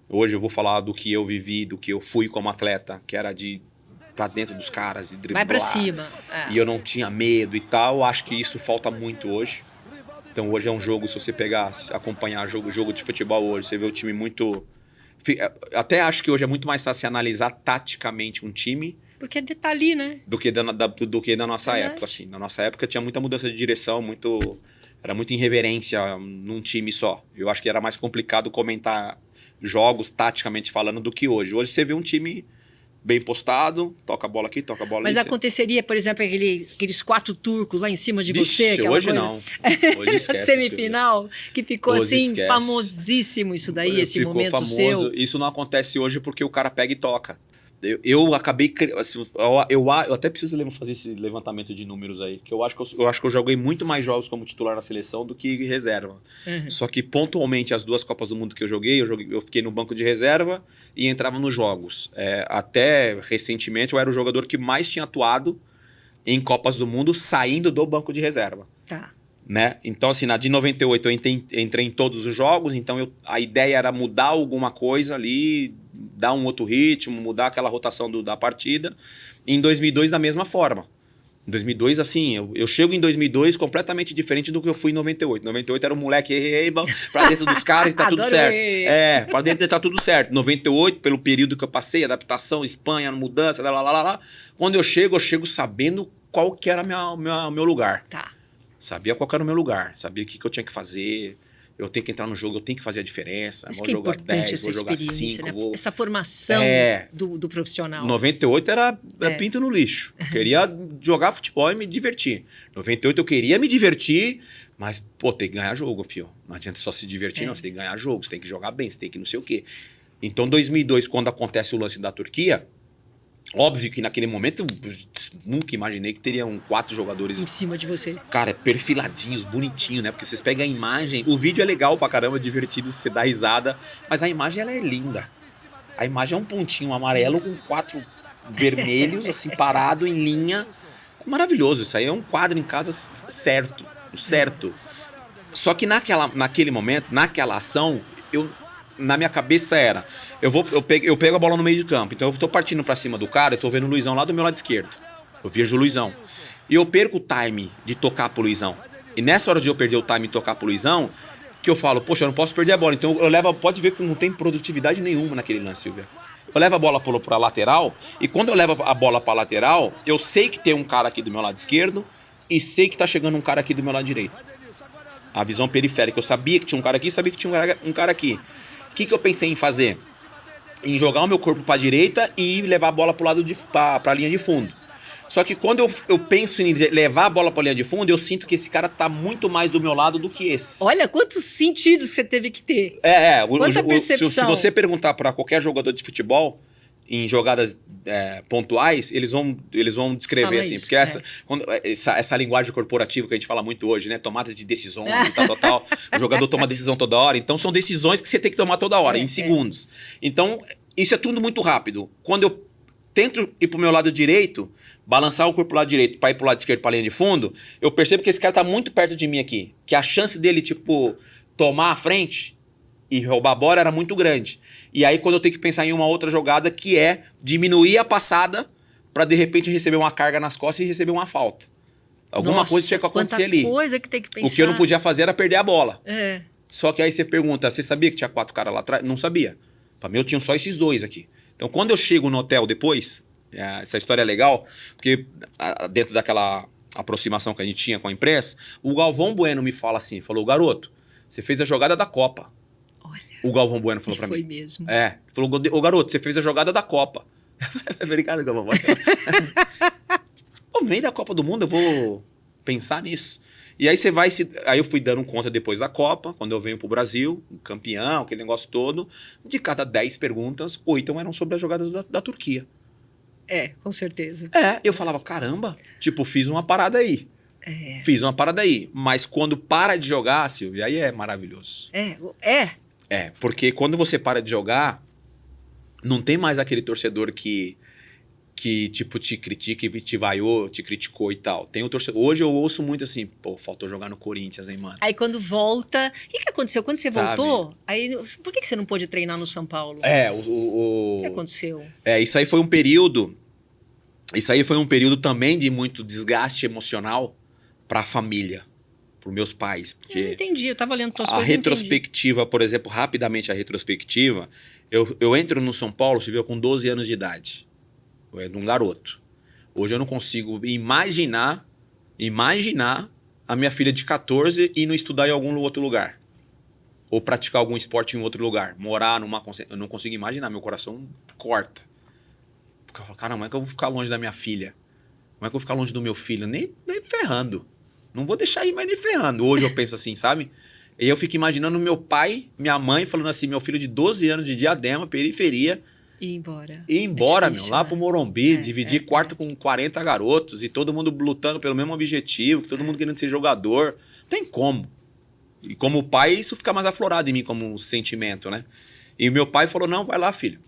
Hoje eu vou falar do que eu vivi, do que eu fui como atleta, que era de pra dentro dos caras, de driblar. Vai pra cima. E eu não tinha medo e tal. Acho que isso falta muito hoje. Então, hoje é um jogo, se você acompanhar jogo de futebol hoje, você vê o time muito... Até acho que hoje é muito mais fácil analisar taticamente um time. Porque tá ali, né? Do que da nossa época, assim. Na nossa época tinha muita mudança de direção, era muita irreverência num time só. Eu acho que era mais complicado comentar jogos, taticamente falando, do que hoje. Hoje você vê um time bem postado, toca a bola aqui, toca a bola ali. Mas aconteceria, por exemplo, aqueles 4 turcos lá em cima de Vixe, você? Hoje coisa... não. Hoje esquece. Semifinal, que ficou hoje assim, esquece. Famosíssimo isso daí, esse ficou momento famoso. seu. Isso não acontece hoje porque o cara pega e toca. Eu acabei... Assim, eu até preciso fazer esse levantamento de números aí, que eu acho que eu joguei muito mais jogos como titular na seleção do que reserva. Só que pontualmente as 2 Copas do Mundo que eu fiquei no banco de reserva e entrava nos jogos. Até recentemente eu era o jogador que mais tinha atuado em Copas do Mundo saindo do banco de reserva. Tá. Né? Então, assim, na de 98 eu entrei em todos os jogos, então a ideia era mudar alguma coisa ali, dar um outro ritmo, mudar aquela rotação da partida. E em 2002, da mesma forma. Em 2002, assim, eu chego em 2002 completamente diferente do que eu fui em 98. 98 era um moleque pra dentro dos caras e tá tudo certo. Pra dentro tá tudo certo. 98, pelo período que eu passei, adaptação, Espanha, mudança, lá. Quando eu chego sabendo qual que era meu lugar. Tá. Sabia qual era o meu lugar, sabia o que eu tinha que fazer. Eu tenho que entrar no jogo, eu tenho que fazer a diferença. Isso vou que é jogar importante, 10, vou jogar 5. né? Essa formação do profissional. 98 era pinto no lixo. Eu queria jogar futebol e me divertir. 98 eu queria me divertir, mas, tem que ganhar jogo, filho. Não adianta só se divertir, não. Você tem que ganhar jogo, você tem que jogar bem, você tem que não sei o quê. Então, 2002, quando acontece o lance da Turquia, óbvio que naquele momento eu nunca imaginei que teriam 4 jogadores em cima de você. Cara, perfiladinhos, bonitinhos, né? Porque vocês pegam a imagem, o vídeo é legal pra caramba, divertido, você dá risada, mas a imagem ela é linda. A imagem é um pontinho amarelo com 4 vermelhos, assim, parado em linha. É maravilhoso, isso aí é um quadro em casa certo. Só que naquele momento, naquela ação, na minha cabeça era... Eu pego a bola no meio de campo. Então eu tô partindo pra cima do cara, eu tô vendo o Luizão lá do meu lado esquerdo. Eu vejo o Luizão. E eu perco o time de tocar pro Luizão. E nessa hora de eu perder o time de tocar pro Luizão, que eu falo, poxa, eu não posso perder a bola. Então pode ver que não tem produtividade nenhuma naquele lance, Silvia. Eu levo a bola pra lateral, e quando eu levo a bola pra lateral, eu sei que tem um cara aqui do meu lado esquerdo, e sei que tá chegando um cara aqui do meu lado direito. A visão periférica. Eu sabia que tinha um cara aqui, sabia que tinha um cara aqui. O que eu pensei em fazer? Em jogar o meu corpo para a direita e levar a bola para a linha de fundo. Só que quando eu penso em levar a bola para a linha de fundo, eu sinto que esse cara tá muito mais do meu lado do que esse. Olha quantos sentidos você teve que ter. Quanta percepção. Se você perguntar para qualquer jogador de futebol, em jogadas pontuais, eles vão descrever Fala assim. isso, Porque essa linguagem corporativa que a gente fala muito hoje, né? Tomadas de decisões e tal. O jogador toma decisão toda hora. Então, são decisões que você tem que tomar toda hora, em segundos. Então, isso é tudo muito rápido. Quando eu tento ir pro meu lado direito, balançar o corpo pro lado direito para ir pro lado esquerdo pra linha de fundo, eu percebo que esse cara tá muito perto de mim aqui. Que a chance dele, tipo, tomar a frente e roubar a bola era muito grande. E aí, quando eu tenho que pensar em uma outra jogada, que é diminuir a passada para de repente receber uma carga nas costas e receber uma falta. Alguma coisa tinha que acontecer ali. Coisa que tem que pensar. O que eu não podia fazer era perder a bola. É. Só que aí você pergunta, você sabia que tinha 4 caras lá atrás? Não sabia. Pra mim, eu tinha só esses 2 aqui. Então, quando eu chego no hotel depois, essa história é legal, porque dentro daquela aproximação que a gente tinha com a imprensa, o Galvão Bueno me fala assim, falou, garoto, você fez a jogada da Copa. Olha. O Galvão Bueno falou pra mim. Foi mesmo. Falou, ô garoto, você fez a jogada da Copa. Obrigado, Galvão Bueno. Pô, no meio da Copa do Mundo eu vou pensar nisso. E aí você vai aí eu fui dando conta depois da Copa, quando eu venho pro Brasil, campeão, aquele negócio todo, de cada 10 perguntas, 8 eram sobre as jogadas da Turquia. Com certeza. Eu falava, caramba, tipo, fiz uma parada aí. Fiz uma parada aí. Mas quando para de jogar, Silvia, aí é maravilhoso. Porque quando você para de jogar, não tem mais aquele torcedor que tipo, te critica e te vaiou, te criticou e tal. Tem o torcedor. Hoje eu ouço muito assim, pô, faltou jogar no Corinthians, hein, mano? Aí quando volta... O que aconteceu? Quando você voltou, aí por que você não pôde treinar no São Paulo? O que aconteceu? Isso aí foi um período... Isso aí foi um período também de muito desgaste emocional pra família, pros meus pais. Porque Eu não entendi, eu tava lendo tuas a coisas e não entendi. retrospectiva, por exemplo, rapidamente a retrospectiva, eu entro no São Paulo, você viu, com 12 anos de idade. Eu era um garoto. Hoje eu não consigo imaginar a minha filha de 14 indo estudar em algum outro lugar. Ou praticar algum esporte em outro lugar. Morar numa... Eu não consigo imaginar, meu coração corta. Porque eu falo, cara, como é que eu vou ficar longe da minha filha? Como é que eu vou ficar longe do meu filho? Nem ferrando. Não vou deixar ir, mas nem ferrando. Hoje eu penso assim, sabe? E eu fico imaginando meu pai, minha mãe, falando assim, meu filho de 12 anos de Diadema, periferia... Ir embora. Ir embora, difícil, lá né? pro Morumbi, dividir quarto com 40 garotos e todo mundo lutando pelo mesmo objetivo, todo mundo querendo ser jogador. Não tem como. E como pai, isso fica mais aflorado em mim como sentimento, né? E meu pai falou, não, vai lá, filho.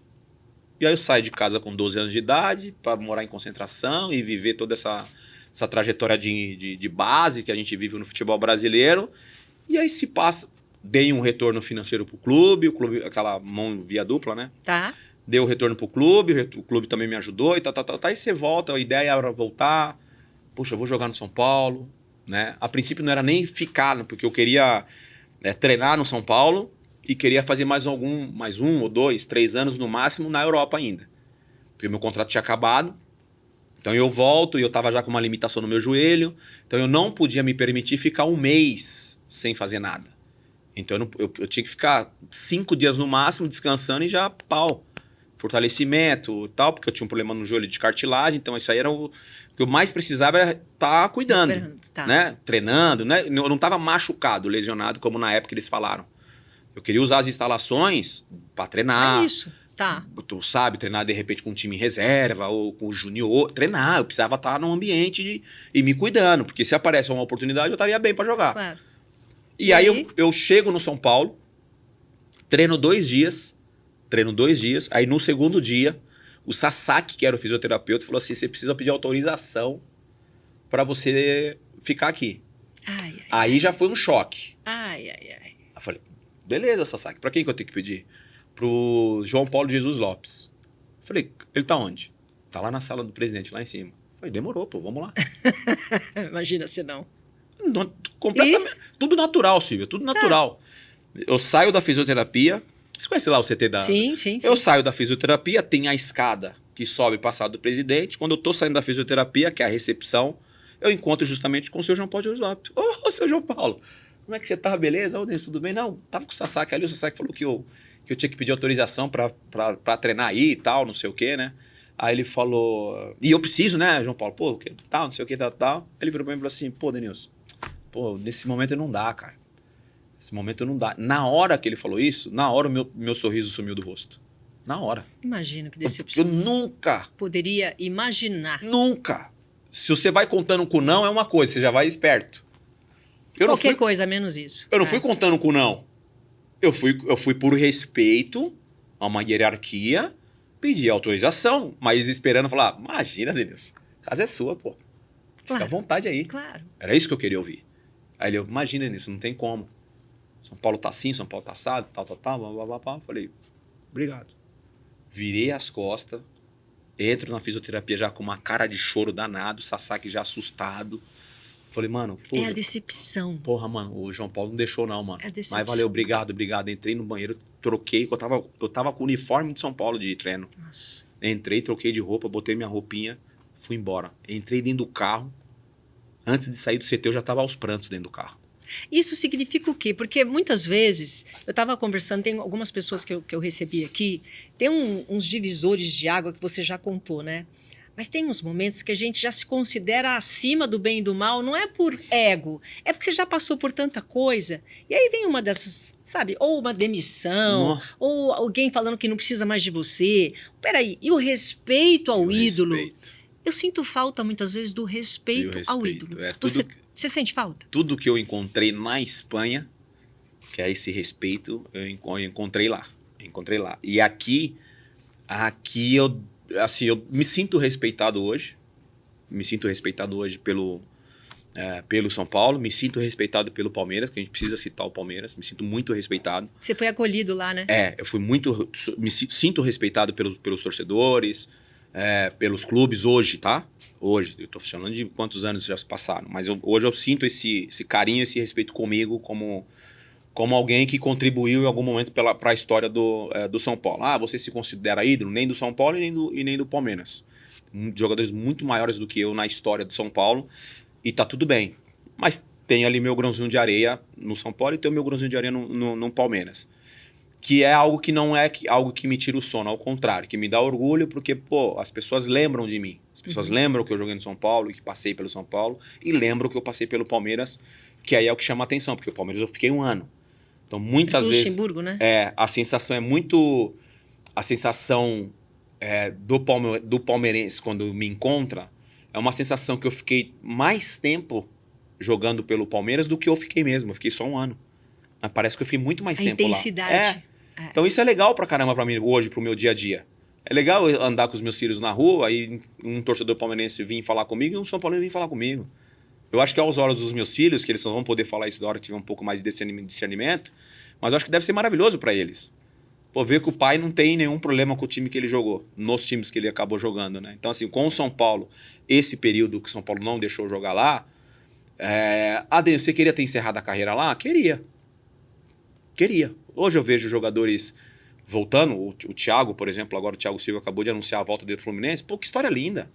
E aí eu saio de casa com 12 anos de idade para morar em concentração e viver toda essa trajetória de base que a gente vive no futebol brasileiro. E aí se passa, dei um retorno financeiro pro clube, o clube, aquela mão via dupla, né? Tá. Deu o retorno pro clube, o clube também me ajudou e tal. Aí você volta, a ideia era voltar. Puxa, eu vou jogar no São Paulo, né? A princípio não era nem ficar, porque eu queria treinar no São Paulo e queria fazer mais 1 ou 2, 3 anos no máximo na Europa ainda. Porque meu contrato tinha acabado. Então eu volto e eu tava já com uma limitação no meu joelho. Então eu não podia me permitir ficar 1 mês sem fazer nada. Então eu tinha que ficar 5 dias no máximo descansando e já pau. Fortalecimento e tal, porque eu tinha um problema no joelho de cartilagem, então isso aí era o que eu mais precisava, era estar cuidando, né? Treinando, né? Eu não estava machucado, lesionado, como na época eles falaram. Eu queria usar as instalações para treinar. É isso, tá. Tu sabe, treinar de repente com um time em reserva ou com o junior, treinar. Eu precisava estar num ambiente e me cuidando, porque se aparece uma oportunidade eu estaria bem para jogar. Claro. E aí eu chego no São Paulo, treino 2 dias, aí no segundo dia, o Sasaki, que era o fisioterapeuta, falou assim, você precisa pedir autorização para você ficar aqui. Aí já foi um choque. Eu falei, beleza, Sasaki, para quem que eu tenho que pedir? Pro João Paulo Jesus Lopes. Eu falei, ele tá onde? Tá lá na sala do presidente, lá em cima. Eu falei, demorou, pô, vamos lá. Imagina se não. Completamente, tudo natural, Silvia, tudo natural. Eu saio da fisioterapia. Você conhece lá o CT da... Sim. Eu saio da fisioterapia, tem a escada que sobe para a sala do presidente. Quando eu tô saindo da fisioterapia, que é a recepção, eu encontro justamente com o seu João Paulo de Lopes. Ô, seu João Paulo, como é que você tá? Beleza? Ô, Denis, tudo bem? Não, tava com o Sasaki ali, o Sasaki falou que eu tinha que pedir autorização para treinar aí e tal, não sei o quê, né? Aí ele falou... E eu preciso, né, João Paulo? Pô, tal, não sei o quê, tal. Ele virou pra mim e falou assim, pô, Denilson, pô, nesse momento não dá, cara. Nesse momento não dá. Na hora que ele falou isso, na hora o meu sorriso sumiu do rosto. Na hora. Imagino que Eu decepção. nunca, Poderia imaginar. nunca. Se você vai contando com não, é uma coisa, você já vai esperto. Eu não Qualquer fui, coisa, menos isso. eu não fui contando com não. Eu fui por respeito a uma hierarquia, pedi autorização, mas esperando falar, imagina, Denilson, a casa é sua, pô. Fica à vontade aí. Claro. Era isso que eu queria ouvir. Aí ele, imagina, Denilson, não tem como. São Paulo tá assim, São Paulo tá assado, tal, blá, blá, blá, blá. Falei, obrigado. Virei as costas, entro na fisioterapia já com uma cara de choro danado, o Sasaki já assustado. Falei, mano... É a decepção. Porra, mano, o João Paulo não deixou não, mano. É a decepção. Mas valeu, obrigado. Entrei no banheiro, troquei, eu tava com o uniforme de São Paulo de treino. Nossa. Entrei, troquei de roupa, botei minha roupinha, fui embora. Entrei dentro do carro, antes de sair do CT eu já tava aos prantos dentro do carro. Isso significa o quê? Porque muitas vezes, eu estava conversando, tem algumas pessoas que eu recebi aqui, tem uns divisores de água que você já contou, né? Mas tem uns momentos que a gente já se considera acima do bem e do mal, não é por ego, é porque você já passou por tanta coisa. E aí vem uma dessas, sabe, ou uma demissão, ou alguém falando que não precisa mais de você. Peraí, e o respeito ao ídolo? Respeito. Eu sinto falta muitas vezes do respeito, ao ídolo. É, Você sente falta? Tudo que eu encontrei na Espanha, que é esse respeito, eu encontrei lá. E aqui eu me sinto respeitado hoje. Me sinto respeitado hoje pelo São Paulo. Me sinto respeitado pelo Palmeiras, que a gente precisa citar o Palmeiras. Me sinto muito respeitado. Você foi acolhido lá, né? Eu fui muito... Me sinto respeitado pelos torcedores, pelos clubes hoje, tá? Hoje, eu tô falando de quantos anos já se passaram. Mas hoje eu sinto esse carinho, esse respeito comigo como alguém que contribuiu em algum momento para a história do São Paulo. Ah, você se considera ídolo? Nem do São Paulo e nem do Palmeiras. Jogadores muito maiores do que eu na história do São Paulo e tá tudo bem. Mas tem ali meu grãozinho de areia no São Paulo e tem o meu grãozinho de areia no Palmeiras. Que é algo que não é algo que me tira o sono, ao contrário, que me dá orgulho porque, pô, as pessoas lembram de mim. As pessoas lembram que eu joguei no São Paulo e que passei pelo São Paulo e lembram que eu passei pelo Palmeiras, que aí é o que chama a atenção, porque o Palmeiras eu fiquei um ano. Então, muitas vezes... Luxemburgo, né? A sensação é muito... A sensação do palmeirense, quando me encontra, é uma sensação que eu fiquei mais tempo jogando pelo Palmeiras do que eu fiquei mesmo. Eu fiquei só um ano. Mas parece que eu fiquei muito mais tempo lá. A intensidade. Então, isso é legal pra caramba pra mim hoje, pro meu dia a dia. É legal eu andar com os meus filhos na rua, aí um torcedor palmeirense vir falar comigo e um São Paulo vir falar comigo. Eu acho que aos olhos dos meus filhos, que eles só vão poder falar isso da hora que tiver um pouco mais de discernimento, mas eu acho que deve ser maravilhoso para eles. Pô, ver que o pai não tem nenhum problema com o time que ele jogou, nos times que ele acabou jogando, né? Então, assim, com o São Paulo, esse período que o São Paulo não deixou jogar lá, você queria ter encerrado a carreira lá? Queria. Hoje eu vejo jogadores voltando, o Thiago, por exemplo, agora o Thiago Silva acabou de anunciar a volta dele pro Fluminense. Pô, que história linda.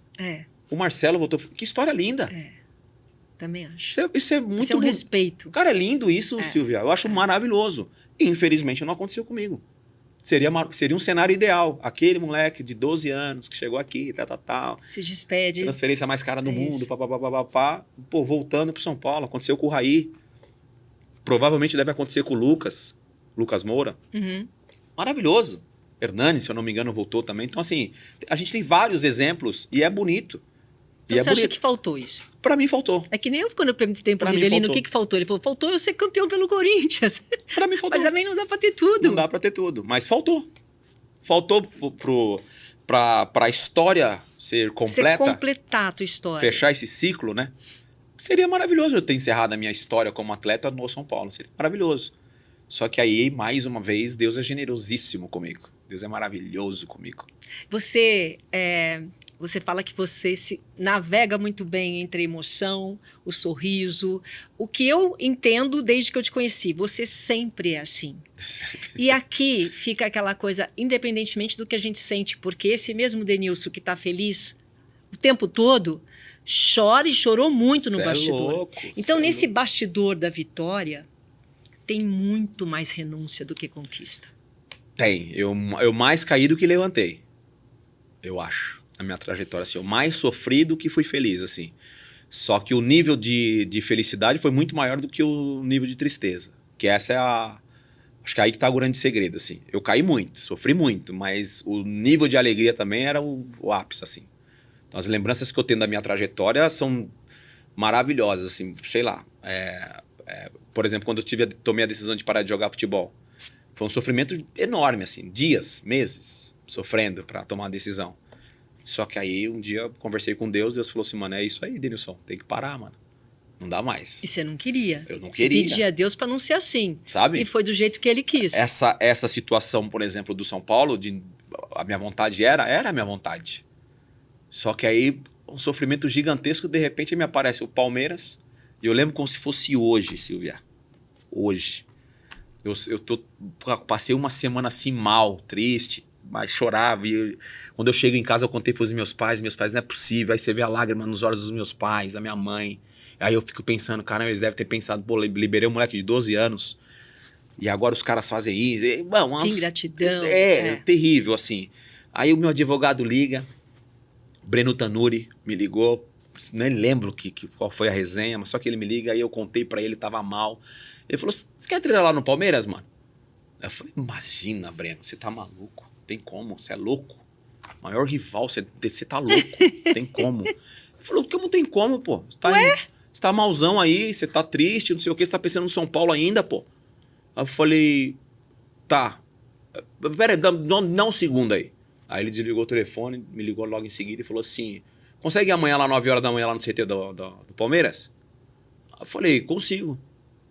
O Marcelo voltou, que história linda. Também acho. Isso é muito... Isso é um respeito. Cara, é lindo isso, Silvia. Eu acho maravilhoso. E, infelizmente, não aconteceu comigo. Seria um cenário ideal. Aquele moleque de 12 anos que chegou aqui, tal. Se despede. Transferência mais cara do mundo, pá. Pô, voltando pro São Paulo. Aconteceu com o Raí. Provavelmente deve acontecer com o Lucas Moura. Maravilhoso. Hernani, se eu não me engano, voltou também. Então, assim, a gente tem vários exemplos e é bonito. Então você acha que faltou isso? Pra mim faltou. É que nem eu, quando eu perguntei pro Rivelino o que faltou. Ele falou, faltou eu ser campeão pelo Corinthians. Pra mim faltou. Mas também não dá pra ter tudo. Não dá pra ter tudo, mas faltou. Faltou pra história ser completa. Você completar a tua história. Fechar esse ciclo, né? Seria maravilhoso eu ter encerrado a minha história como atleta no São Paulo. Seria maravilhoso. Só que aí, mais uma vez, Deus é generosíssimo comigo. Deus é maravilhoso comigo. Você fala que você se navega muito bem entre a emoção, o sorriso. O que eu entendo desde que eu te conheci, você sempre é assim. E aqui fica aquela coisa, independentemente do que a gente sente, porque esse mesmo Denilson que está feliz o tempo todo, chora e chorou muito no bastidor. Louco, então, nesse bastidor da vitória, tem muito mais renúncia do que conquista. Tem. Eu mais caí do que levantei. Eu acho. Na minha trajetória, assim, eu mais sofri do que fui feliz, assim. Só que o nível de felicidade foi muito maior do que o nível de tristeza. Que essa é a Acho que aí que tá o grande segredo, assim. Eu caí muito, sofri muito, mas o nível de alegria também era o ápice, assim. Então, as lembranças que eu tenho da minha trajetória são maravilhosas, assim, sei lá. Por exemplo, quando eu tomei a decisão de parar de jogar futebol, foi um sofrimento enorme, assim, dias, meses, sofrendo para tomar uma decisão. Só que aí, um dia, eu conversei com Deus, Deus falou assim, mano, é isso aí, Denilson, tem que parar, mano. Não dá mais. E você não queria? Eu não queria. Você pedia a Deus para não ser assim. Sabe? E foi do jeito que ele quis. Essa situação, por exemplo, do São Paulo, a minha vontade era a minha vontade. Só que aí, um sofrimento gigantesco, de repente me aparece o Palmeiras, e eu lembro como se fosse hoje, Silvia. Hoje. Passei uma semana assim mal, triste, mas chorava. E quando eu chego em casa, eu contei pros meus pais, não é possível. Aí você vê a lágrima nos olhos dos meus pais, da minha mãe. Aí eu fico pensando, caramba, eles devem ter pensado, pô, liberei um moleque de 12 anos e agora os caras fazem isso. E, bom, que ingratidão. Terrível, assim. Aí o meu advogado liga, Breno Tanuri me ligou, nem lembro qual foi a resenha, mas só que ele me liga, aí eu contei pra ele, tava mal. Ele falou, você quer treinar lá no Palmeiras, mano? Eu falei, imagina, Breno, você tá maluco, tem como, você é louco. Maior rival, você tá louco, tem como. Ele falou, que não tem como, pô. Você tá malzão aí, você tá triste, não sei o que, você tá pensando no São Paulo ainda, pô. Aí eu falei, tá, pera aí, dá um segundo aí. Aí ele desligou o telefone, me ligou logo em seguida e falou assim, consegue ir amanhã lá 9 horas da manhã lá no CT do Palmeiras? Aí eu falei, consigo.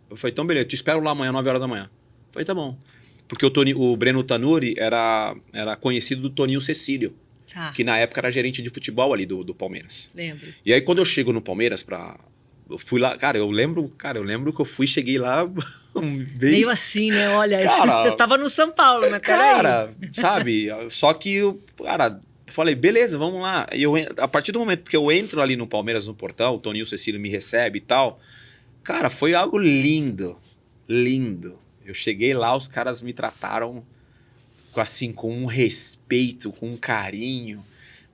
Eu falei, então beleza, te espero lá amanhã 9 horas da manhã. Eu falei, tá bom. Porque o Breno Tanuri era conhecido do Toninho Cecílio, que na época era gerente de futebol ali do Palmeiras. Lembro. E aí quando eu chego no Palmeiras eu fui lá, eu lembro que eu cheguei lá meio assim, né? Olha, cara, eu tava no São Paulo, mas cara, sabe? Só que eu falei, beleza, vamos lá. E a partir do momento que eu entro ali no Palmeiras, no portão, o Toninho Cecílio me recebe e tal, cara, foi algo lindo, lindo. Eu cheguei lá, os caras me trataram assim, com um respeito, com um carinho.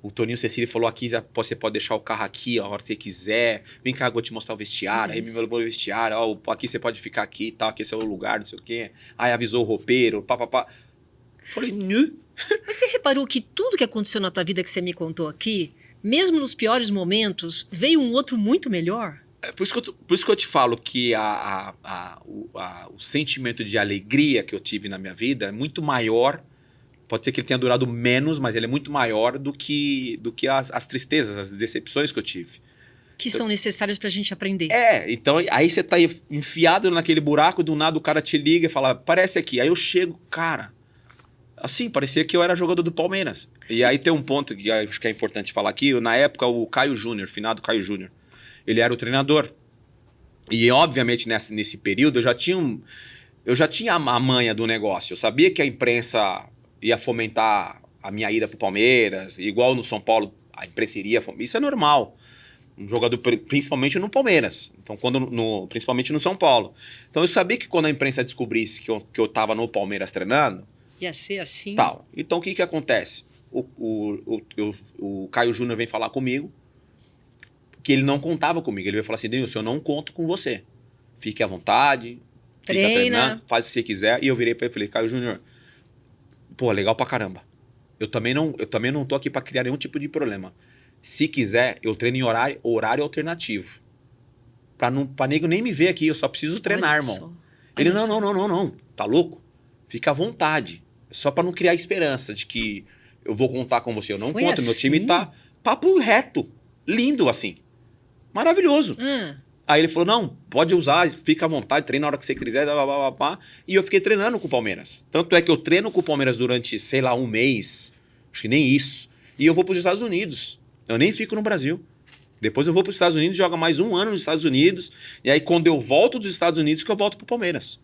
O Toninho Cecílio falou, aqui você pode deixar o carro aqui a hora que você quiser. Vem cá, eu vou te mostrar o vestiário. Aí me levou no vestiário. Ó, aqui você pode ficar aqui e tal. Aqui é seu lugar, não sei o quê. Aí avisou o roupeiro, papapá. Falei, nu. Mas você reparou que tudo que aconteceu na tua vida que você me contou aqui, mesmo nos piores momentos, veio um outro muito melhor? Por isso que eu te falo que o sentimento de alegria que eu tive na minha vida é muito maior. Pode ser que ele tenha durado menos, mas ele é muito maior do que as tristezas, as decepções que eu tive. Que são necessárias pra gente aprender. Então aí você tá enfiado naquele buraco, do nada o cara te liga e fala, aparece aqui. Aí eu chego, cara, assim, parecia que eu era jogador do Palmeiras. E aí tem um ponto que acho que é importante falar aqui. Na época, o Caio Júnior, finado Caio Júnior, ele era o treinador. E obviamente nesse período eu já tinha a manha do negócio. Eu sabia que a imprensa ia fomentar a minha ida pro Palmeiras, igual no São Paulo, a imprensa iria fomentar. Isso é normal. Um jogador, principalmente no Palmeiras. Então, principalmente no São Paulo. Então, eu sabia que quando a imprensa descobrisse que eu tava no Palmeiras treinando... Ia ser assim. Tal. Então, o que acontece? O Caio Júnior vem falar comigo, que ele não contava comigo. Ele veio falar assim, Denilson, eu não conto com você. Fique à vontade, fica treinando, faz o que você quiser. E eu virei pra ele e falei, Caio Júnior, pô, legal pra caramba. Eu também não tô aqui pra criar nenhum tipo de problema. Se quiser, eu treino em horário alternativo. Pra nego nem me ver aqui, eu só preciso treinar, irmão. Ele, não, tá louco? Fica à vontade. É só pra não criar esperança de que eu vou contar com você. Eu não conto, meu time tá papo reto, lindo assim. Maravilhoso. Aí ele falou, não, pode usar, fica à vontade, treina a hora que você quiser, blá, blá, blá, blá. E eu fiquei treinando com o Palmeiras. Tanto é que eu treino com o Palmeiras durante, sei lá, um mês, acho que nem isso. E eu vou para os Estados Unidos. Eu nem fico no Brasil. Depois eu vou para os Estados Unidos, jogo mais um ano nos Estados Unidos. E aí quando eu volto dos Estados Unidos, que eu volto pro Palmeiras.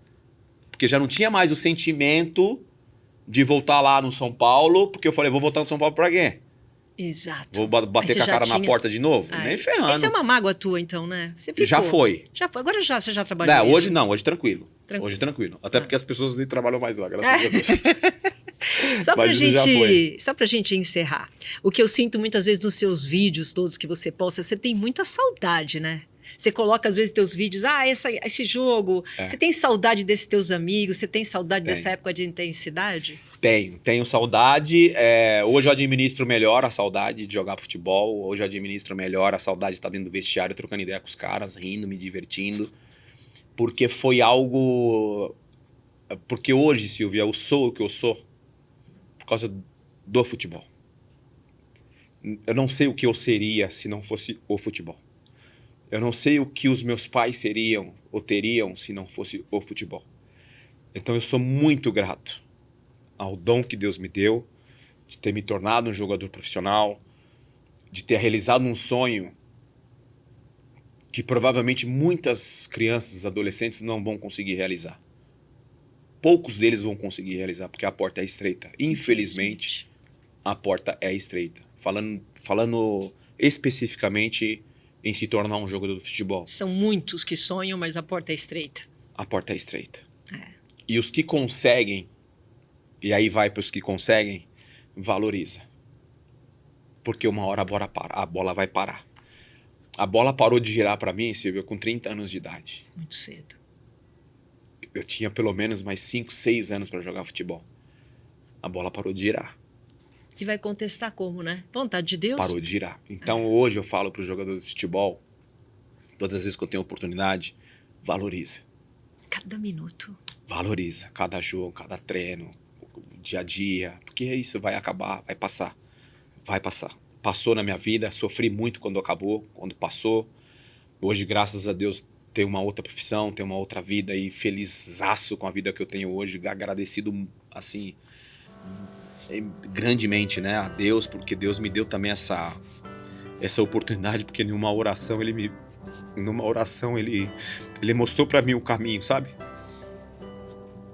Porque já não tinha mais o sentimento de voltar lá no São Paulo, porque eu falei, vou voltar no São Paulo pra quê? Exato. Vou bater com a cara na porta de novo? Nem ferrando. Essa é uma mágoa tua, então, né? Você ficou. Já foi. Agora você já trabalhou não, isso? Hoje não, hoje tranquilo. Hoje tranquilo. Até porque as pessoas nem trabalham mais lá, graças a Deus. Só pra gente encerrar. O que eu sinto muitas vezes nos seus vídeos todos que você posta, você tem muita saudade, né? Você coloca, às vezes, teus vídeos, esse jogo. Você tem saudade desses teus amigos? Você tem saudade dessa época de intensidade? Tenho saudade. Hoje eu administro melhor a saudade de jogar futebol. Hoje eu administro melhor a saudade de estar dentro do vestiário, trocando ideia com os caras, rindo, me divertindo. Porque foi algo... Porque hoje, Silvia, eu sou o que eu sou por causa do futebol. Eu não sei o que eu seria se não fosse o futebol. Eu não sei o que os meus pais seriam ou teriam se não fosse o futebol. Então eu sou muito grato ao dom que Deus me deu de ter me tornado um jogador profissional, de ter realizado um sonho que provavelmente muitas crianças e adolescentes não vão conseguir realizar. Poucos deles vão conseguir realizar, porque a porta é estreita. Infelizmente, a porta é estreita. Falando especificamente em se tornar um jogador de futebol. São muitos que sonham, mas a porta é estreita. A porta é estreita. E os que conseguem, e aí vai para os que conseguem, valoriza. Porque uma hora a bola vai parar. A bola parou de girar para mim, Silvia, com 30 anos de idade. Muito cedo. Eu tinha pelo menos mais 5, 6 anos para jogar futebol. A bola parou de girar. E vai contestar como, né? Vontade de Deus. Parou de girar. Então hoje eu falo para os jogadores de futebol, todas as vezes que eu tenho oportunidade, valoriza. Cada minuto. Valoriza. Cada jogo, cada treino, dia a dia. Porque isso vai acabar, vai passar. Vai passar. Passou na minha vida, sofri muito quando acabou, quando passou. Hoje, graças a Deus, tenho uma outra profissão, tenho uma outra vida e felizaço com a vida que eu tenho hoje, agradecido, assim, grandemente, né, a Deus, porque Deus me deu também essa oportunidade, porque numa oração ele mostrou pra mim o caminho, sabe?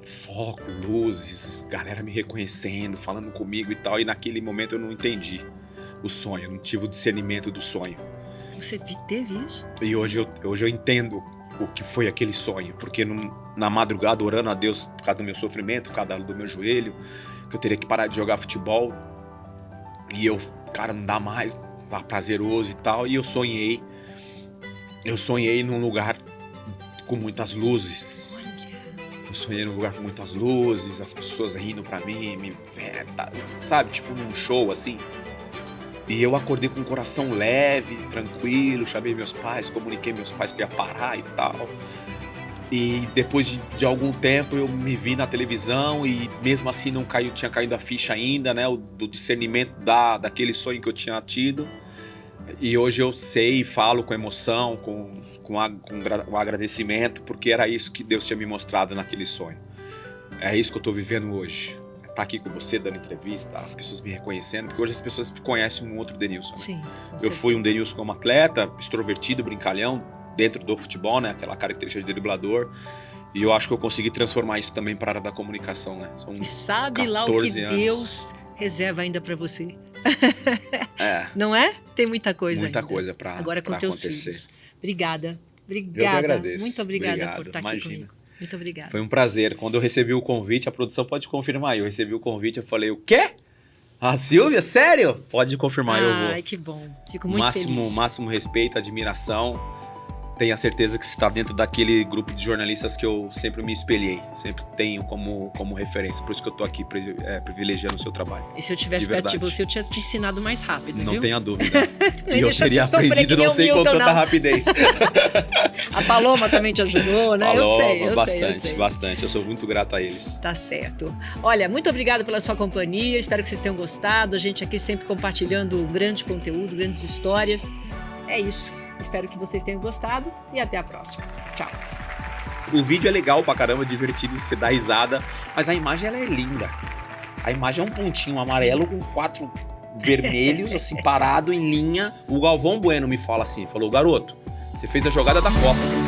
Foco, luzes, galera me reconhecendo, falando comigo e tal, e naquele momento eu não entendi o sonho, não tive o discernimento do sonho. Você teve isso? E hoje eu entendo o que foi aquele sonho, porque na madrugada orando a Deus por causa do meu sofrimento, por causa do meu joelho, que eu teria que parar de jogar futebol, e cara, não dá mais, tá prazeroso e tal, e eu sonhei num lugar com muitas luzes. Eu sonhei num lugar com muitas luzes, as pessoas rindo pra mim, sabe, tipo num show assim. E eu acordei com o coração leve, tranquilo, chamei meus pais, comuniquei meus pais que ia parar e tal. E depois de algum tempo eu me vi na televisão e mesmo assim não tinha caído a ficha ainda, né? Do discernimento daquele sonho que eu tinha tido. E hoje eu sei e falo com emoção, com agradecimento, porque era isso que Deus tinha me mostrado naquele sonho. É isso que eu tô vivendo hoje. Tá aqui com você, dando entrevista, as pessoas me reconhecendo, porque hoje as pessoas conhecem um outro Denilson. Né? Sim, eu fui um Denilson como atleta, extrovertido, brincalhão, dentro do futebol, né? Aquela característica de driblador. E eu acho que eu consegui transformar isso também para a área da comunicação, né? E sabe lá o que Deus reserva ainda para você. Não é? Tem muita coisa muita ainda. Coisa para agora com teus filhos. Obrigada. Eu que agradeço. Muito obrigada Obrigado. por estar aqui comigo. Muito obrigada. Foi um prazer. Quando eu recebi o convite, a produção pode confirmar. Eu recebi o convite, eu falei, o quê? A Silvia? Sério? Pode confirmar, eu vou. Ai, que bom. Fico muito feliz. Máximo respeito, admiração. Tenho a certeza que você está dentro daquele grupo de jornalistas que eu sempre me espelhei. Sempre tenho como referência. Por isso que eu tô aqui privilegiando o seu trabalho. E se eu tivesse perto de você, eu tinha te ensinado mais rápido, Não viu? tenha dúvida. E eu teria aprendido, não sei com tanta rapidez. A Paloma também te ajudou, né? Paloma, eu sei. Bastante. Eu sou muito grato a eles. Tá certo. Olha, muito obrigada pela sua companhia. Espero que vocês tenham gostado. A gente aqui sempre compartilhando um grande conteúdo, grandes histórias. É isso. Espero que vocês tenham gostado e até a próxima. Tchau. O vídeo é legal pra caramba, divertido, você dá risada, mas a imagem ela é linda. A imagem é um pontinho amarelo com 4 vermelhos, assim, parado em linha. O Galvão Bueno me fala assim, falou, garoto, você fez a jogada da Copa.